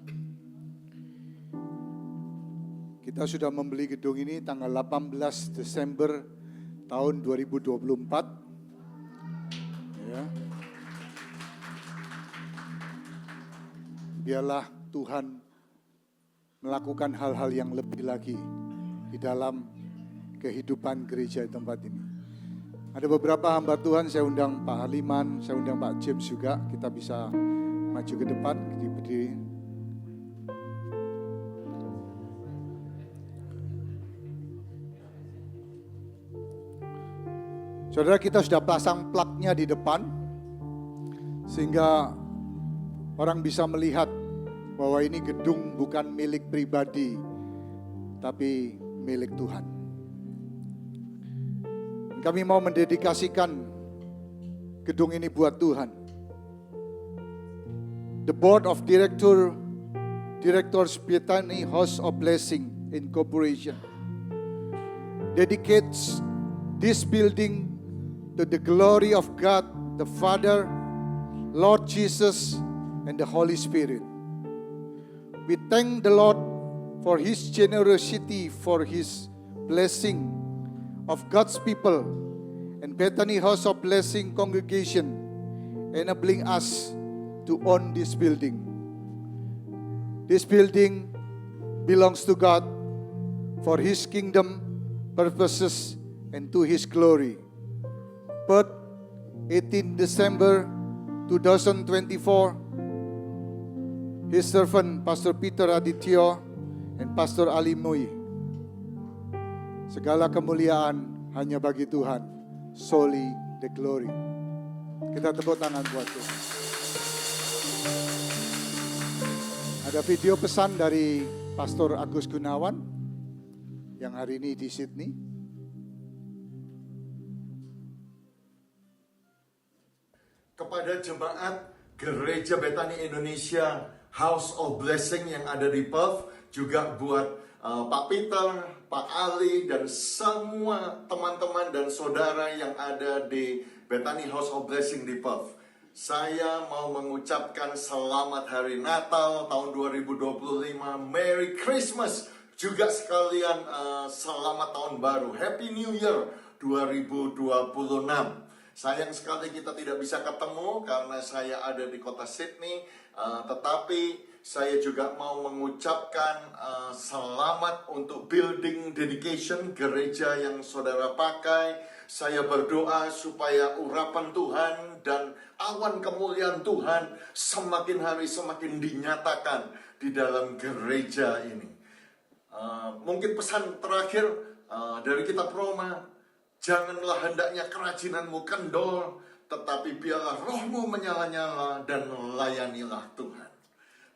Kita sudah membeli gedung ini tanggal 18 Desember tahun 2024. Ya. Biarlah Tuhan melakukan hal-hal yang lebih lagi di dalam kehidupan gereja di tempat ini. Ada beberapa hamba Tuhan, saya undang Pak Haliman, saya undang Pak James juga. Kita bisa maju ke depan, berdiri. Saudara, kita sudah pasang plaknya di depan, sehingga orang bisa melihat bahwa ini gedung bukan milik pribadi, tapi milik Tuhan. Kami mau mendedikasikan gedung ini buat Tuhan. The Board of Directors Bethany House of Blessing Incorporation dedicates this building to the glory of God, the Father, Lord Jesus, and the Holy Spirit. We thank the Lord for His generosity, for His blessing of God's people and Bethany House of Blessing congregation, enabling us to own this building. This building belongs to God for His kingdom purposes and to His glory. But 18 December 2024, His servant Pastor Peter Adityo and Pastor Ali Mui. Segala kemuliaan hanya bagi Tuhan. Solely the glory. Kita tepuk tangan buat Tuhan. Ada video pesan dari Pastor Agus Gunawan yang hari ini di Sydney. Kepada jemaat Gereja Bethany Indonesia House of Blessing yang ada di Perth, juga buat Pak Peter, Pak Ali, dan semua teman-teman dan saudara yang ada di Bethany House of Blessing di Perth. Saya mau mengucapkan selamat Hari Natal tahun 2025, Merry Christmas, juga sekalian selamat tahun baru, Happy New Year 2026. Sayang sekali kita tidak bisa ketemu karena saya ada di kota Sydney, tetapi saya juga mau mengucapkan selamat untuk building dedication gereja yang saudara pakai. Saya berdoa supaya urapan Tuhan dan awan kemuliaan Tuhan semakin hari semakin dinyatakan di dalam gereja ini. Mungkin pesan terakhir dari kitab Roma, janganlah hendaknya kerajinanmu kendor, tetapi biarlah rohmu menyala-nyala dan layanilah Tuhan.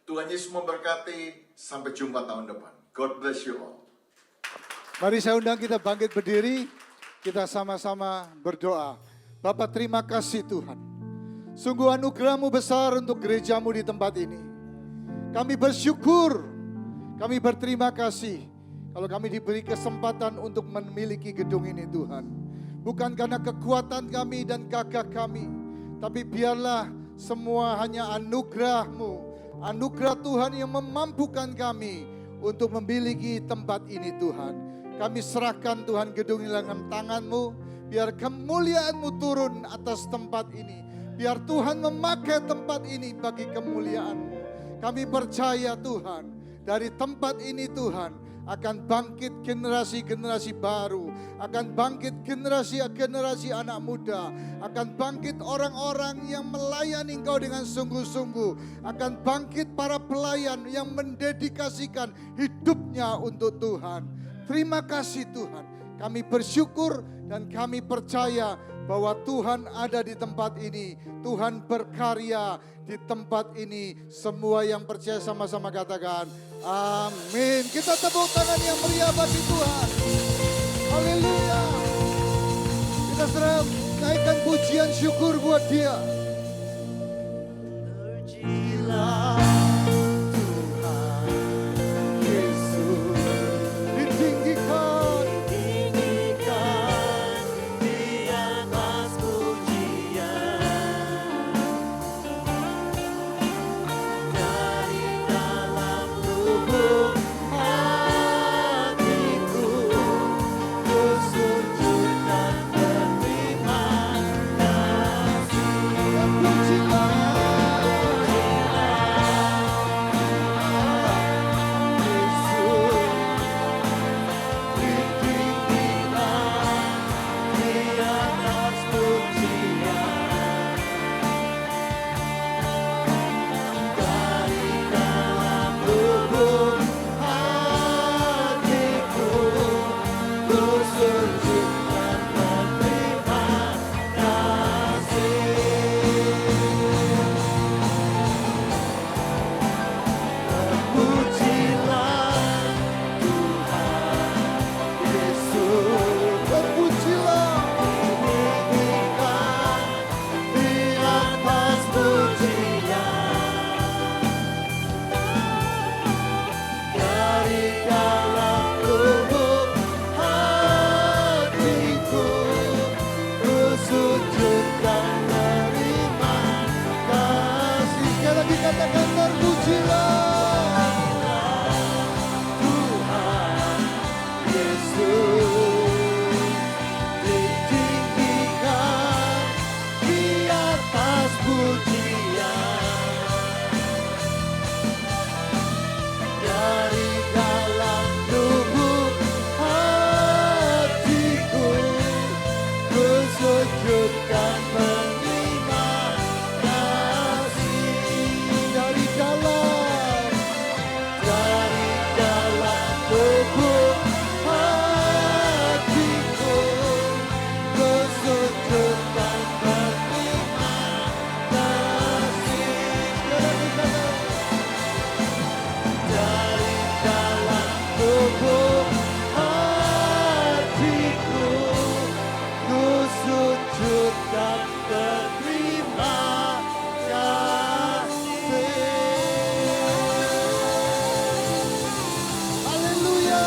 Tuhan Yesus memberkati, sampai jumpa tahun depan. God bless you all. Mari saya undang kita bangkit berdiri, kita sama-sama berdoa. Bapa, terima kasih Tuhan. Sungguh anugerah-Mu besar untuk gereja-Mu di tempat ini. Kami bersyukur, kami berterima kasih kalau kami diberi kesempatan untuk memiliki gedung ini Tuhan. Bukan karena kekuatan kami dan gagah kami, tapi biarlah semua hanya anugerah-Mu. Anugerah Tuhan yang memampukan kami untuk memiliki tempat ini Tuhan. Kami serahkan Tuhan gedung ini dalam tangan-Mu. Biar kemuliaan-Mu turun atas tempat ini. Biar Tuhan memakai tempat ini bagi kemuliaan-Mu. Kami percaya Tuhan, dari tempat ini Tuhan akan bangkit generasi-generasi baru, akan bangkit generasi-generasi anak muda, akan bangkit orang-orang yang melayani Engkau dengan sungguh-sungguh, akan bangkit para pelayan yang mendedikasikan hidupnya untuk Tuhan. Terima kasih Tuhan, kami bersyukur dan kami percaya bahwa Tuhan ada di tempat ini, Tuhan berkarya di tempat ini. Semua yang percaya sama-sama katakan amin. Kita tepuk tangan yang meriah bagi Tuhan. Haleluya. Kita serah naikkan pujian syukur buat Dia. Terjilah Tuhan Yesus ditinggikan, di atas pujian. Dari dalam lubuk hatiku, ku sujud dan berterima kasih. ditinggikan di atas pujian. Dari dalam lubuk hatiku, ku sujud dan menerima kasih. Dari dalam lubuk hatiku, ku sujud dan menerima kasih. Dari dalam lubuk hatiku, ku sujud dan terima kasih. Haleluya,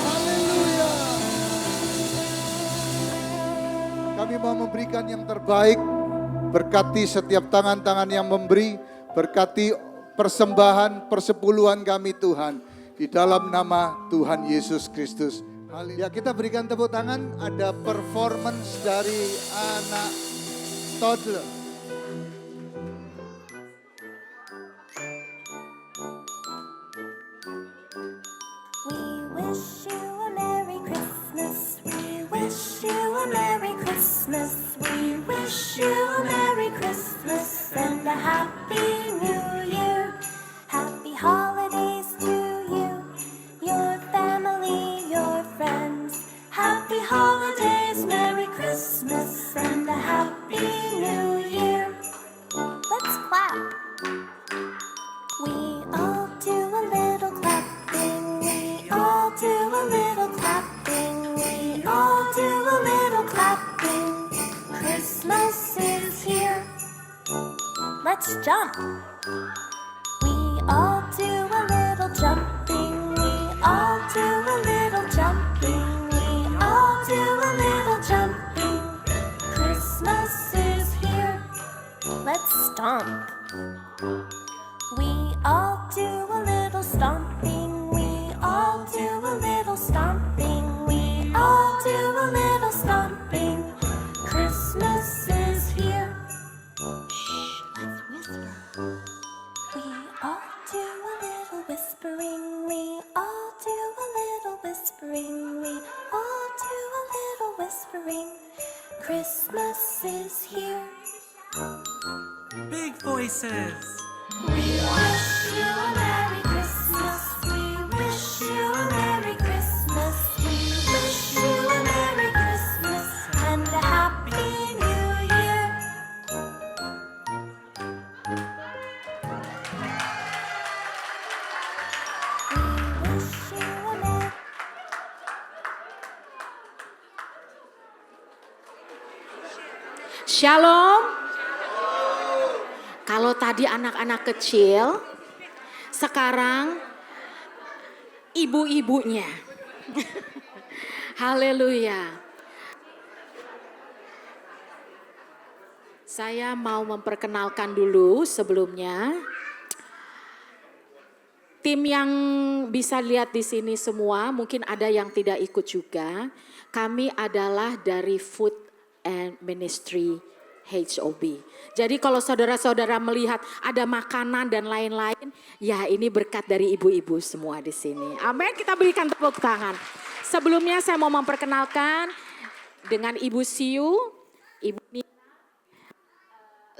haleluya. Kami mau memberikan yang terbaik, berkati setiap tangan-tangan yang memberi, berkati persembahan, persepuluhan kami Tuhan. Di dalam nama Tuhan Yesus Kristus. Ya, kita berikan tepuk tangan, ada performance dari anak toddler. We wish you a Merry Christmas. We wish you a Merry Christmas. We wish you a Merry Christmas and a Happy New Year. Happy holidays to you, your family, your friends. Happy holidays, Merry Christmas and a Happy New Year. Let's clap. We all do a little clapping. We all do a little clapping. We all do a little clapping. Christmas is here. Let's jump. We all do a little jumping. We all do a little jumping. We all do a little jumping. Christmas is here. Let's stomp. We all do a little stomping. We all do a little stomping. We all do a little stomping. Christmas is here. Shh, let's whisper. We all do a little whispering. We all do a little whispering. We all do a little whispering. Christmas is here. Big voices. We wish you a Merry Christmas. We wish you a Merry Christmas. We wish you a Merry Christmas and a Happy New Year. We wish you a Merry Shalom. Kalau tadi anak-anak kecil, sekarang ibu-ibunya. Haleluya. Saya mau memperkenalkan dulu sebelumnya. Tim yang bisa lihat di sini semua, mungkin ada yang tidak ikut juga. Kami adalah dari Food and Ministry HOB. Jadi kalau saudara-saudara melihat ada makanan dan lain-lain, ya ini berkat dari ibu-ibu semua di sini. Amin, kita berikan tepuk tangan. Sebelumnya saya mau memperkenalkan dengan Ibu Siu, Ibu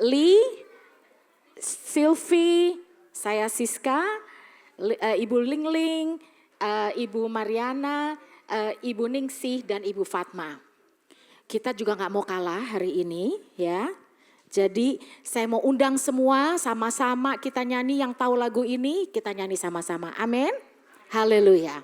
Lee, Sylvie, saya Siska, Ibu Lingling, Ibu Mariana, Ibu Ningsih, dan Ibu Fatma. Kita juga gak mau kalah hari ini ya. Jadi saya mau undang semua sama-sama kita nyanyi, yang tahu lagu ini kita nyanyi sama-sama. Amin. Haleluya.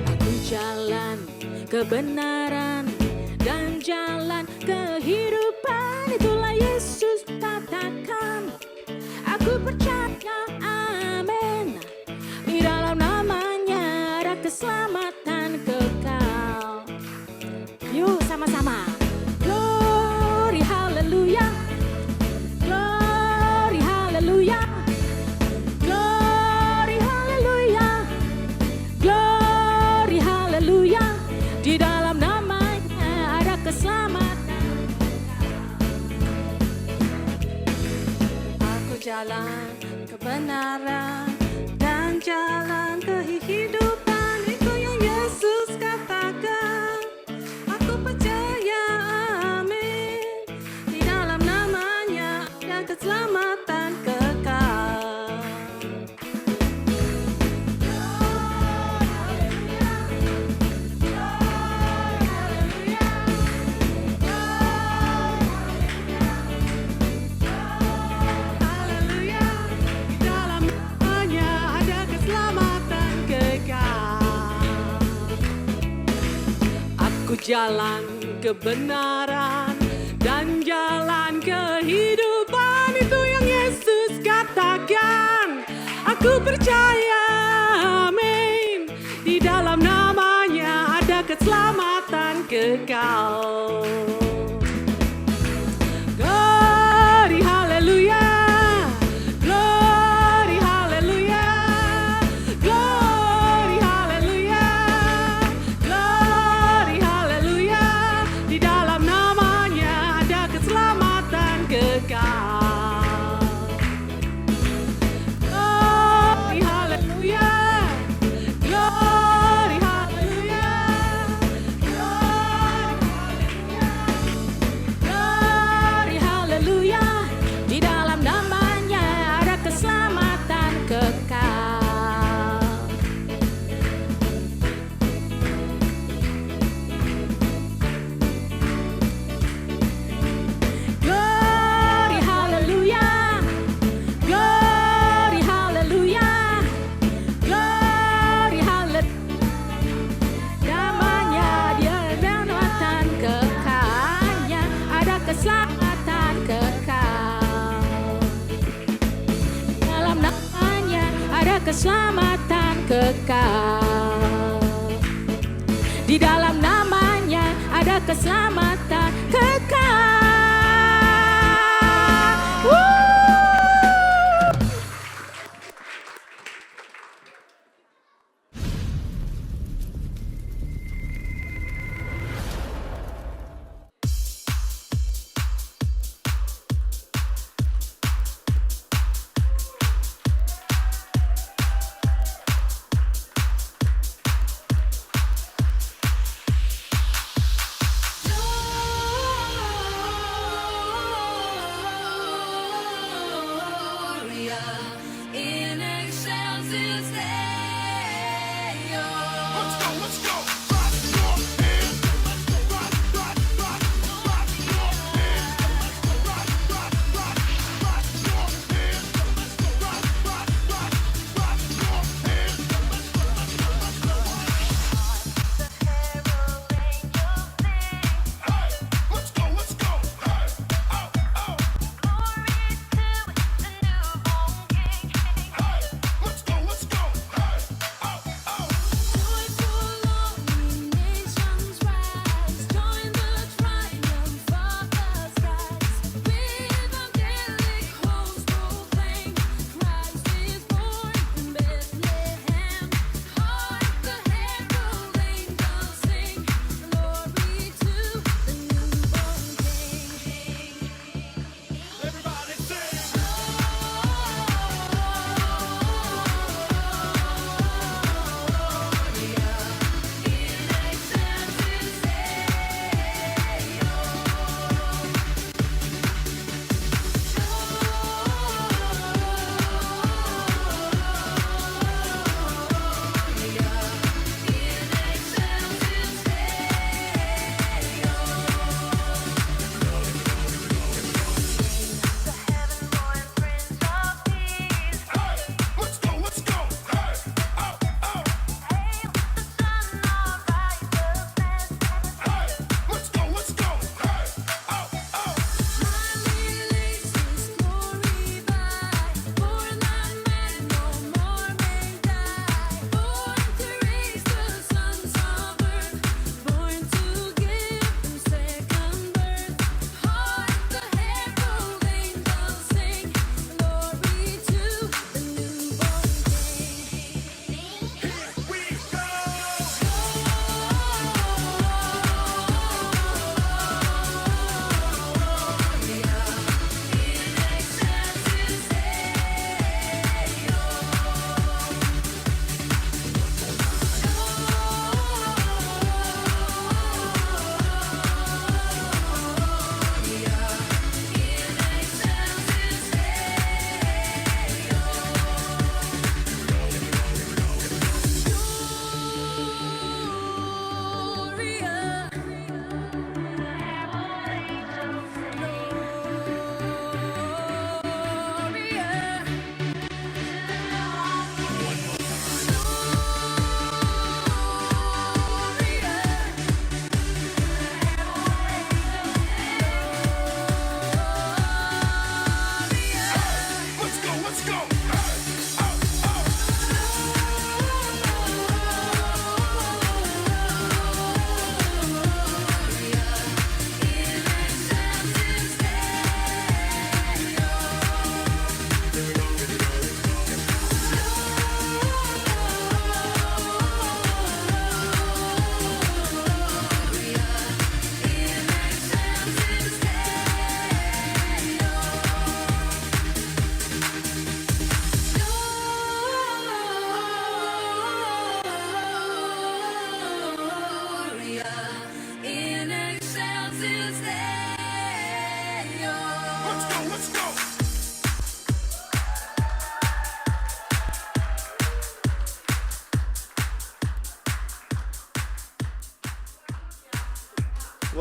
Aku jalan kebenaran dan jalan kehidupan, itulah Yesus katakan. Aku percaya, amin, di dalam namanya ada keselamatan kekal. Yuk sama-sama. Glory, haleluya. Glory. jalan kebenaran dan jalan kehidupan. Itu yang Yesus katakan. Aku percaya, amin. Di dalam namanya ada keselamatan kekal. Haleluya, di dalam namanya ada keselamatan kekal. Aku jalan kebenaran dan jalan kehidupan. Itu yang Yesus katakan. Aku percaya, amin. Di dalam namanya ada keselamatan kekal. Glory, hallelujah. Glory, hallelujah. Glory, hallelujah. Glory, hallelujah. Di dalam namanya ada keselamatan kekal. Glory, hallelujah. Glory, hallelujah. Glory, hallelujah. Di dalam namanya ada keselamatan kekal. Glory, hallelujah. Glory, hallelujah. Glory, hallelujah. Namanya dia keselamatan kekalnya, ada keselamatan kekal. Dalam namanya ada keselamatan kekal. Di dalam namanya ada keselamatan kekal. Woo!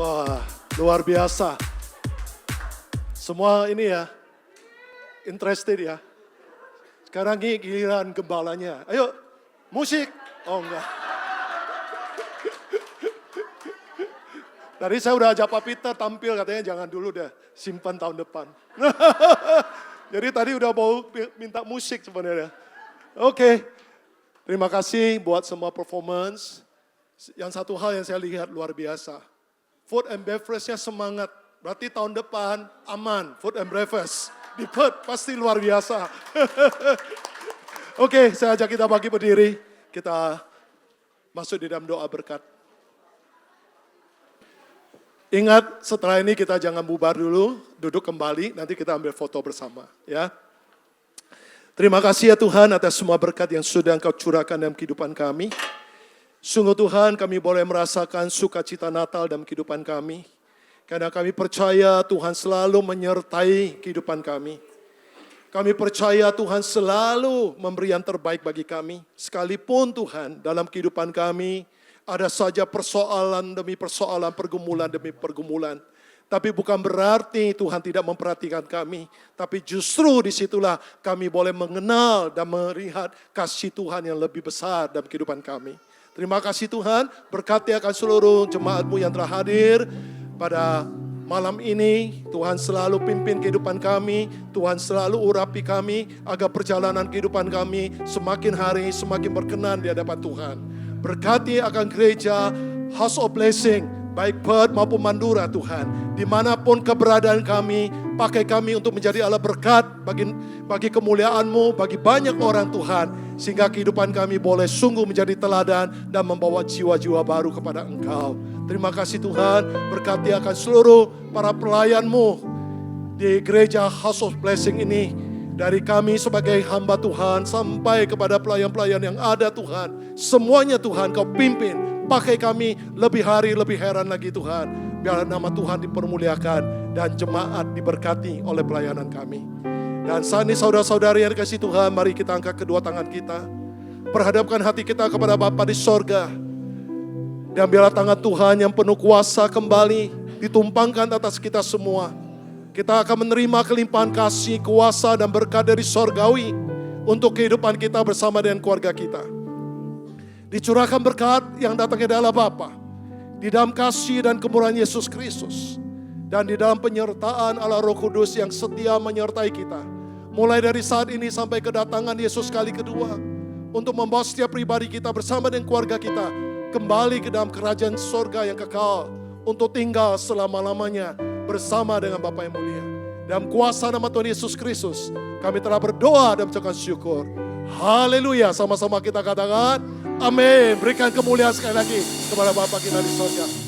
Wah, luar biasa. Semua ini ya, interested ya. Sekarang ini giliran gembalanya. Ayo, musik. Oh enggak. Tadi saya udah ajak Pak Peter tampil, katanya jangan dulu deh, simpan tahun depan. Jadi tadi udah mau minta musik sebenarnya. Oke, terima kasih buat semua performance. Yang satu hal yang saya lihat luar biasa. Food and beverage-nya semangat. Berarti tahun depan aman, food and beverage. Di Perth pasti luar biasa. Oke, saya ajak kita bagi berdiri. Kita masuk di dalam doa berkat. Ingat, setelah ini kita jangan bubar dulu, duduk kembali, nanti kita ambil foto bersama. Ya. Terima kasih ya Tuhan atas semua berkat yang sudah Engkau curahkan dalam kehidupan kami. Sungguh Tuhan, kami boleh merasakan sukacita Natal dalam kehidupan kami. Karena kami percaya Tuhan selalu menyertai kehidupan kami. Kami percaya Tuhan selalu memberi yang terbaik bagi kami. Sekalipun Tuhan dalam kehidupan kami, ada saja persoalan demi persoalan, pergumulan demi pergumulan. Tapi bukan berarti Tuhan tidak memperhatikan kami. Tapi justru disitulah kami boleh mengenal dan melihat kasih Tuhan yang lebih besar dalam kehidupan kami. Terima kasih Tuhan, berkati akan seluruh jemaat-Mu yang telah hadir pada malam ini. Tuhan selalu pimpin kehidupan kami, Tuhan selalu urapi kami, agar perjalanan kehidupan kami semakin hari semakin berkenan di hadapan Tuhan. Berkati akan gereja House of Blessing, baik Perth maupun Mandura Tuhan. Dimanapun keberadaan kami, pakai kami untuk menjadi alat berkat bagi kemuliaan-Mu, bagi banyak orang Tuhan. Sehingga kehidupan kami boleh sungguh menjadi teladan dan membawa jiwa-jiwa baru kepada Engkau. Terima kasih Tuhan, berkati akan seluruh para pelayan-Mu di gereja House of Blessing ini. Dari kami sebagai hamba Tuhan sampai kepada pelayan-pelayan yang ada Tuhan. Semuanya Tuhan Kau pimpin. Pakai kami lebih hari lebih heran lagi Tuhan. Biar nama Tuhan dipermuliakan dan jemaat diberkati oleh pelayanan kami. Dan saat ini saudara-saudari yang dikasihi Tuhan, mari kita angkat kedua tangan kita. Perhadapkan hati kita kepada Bapa di sorga. Dan biarlah tangan Tuhan yang penuh kuasa kembali ditumpangkan atas kita semua. Kita akan menerima kelimpahan kasih, kuasa dan berkat dari sorgawi untuk kehidupan kita bersama dengan keluarga kita. Dicurahkan berkat yang datangnya dari Bapa, di dalam kasih dan kemurahan Yesus Kristus, dan di dalam penyertaan Allah Roh Kudus yang setia menyertai kita. Mulai dari saat ini sampai kedatangan Yesus kali kedua, untuk membawa setiap pribadi kita bersama dengan keluarga kita kembali ke dalam kerajaan sorga yang kekal, untuk tinggal selama-lamanya bersama dengan Bapa yang mulia. Dalam kuasa nama Tuhan Yesus Kristus, kami telah berdoa dan mengucapkan syukur. Haleluya, sama-sama kita katakan, amin. Berikan kemuliaan sekali lagi kepada Bapa kita di sorga.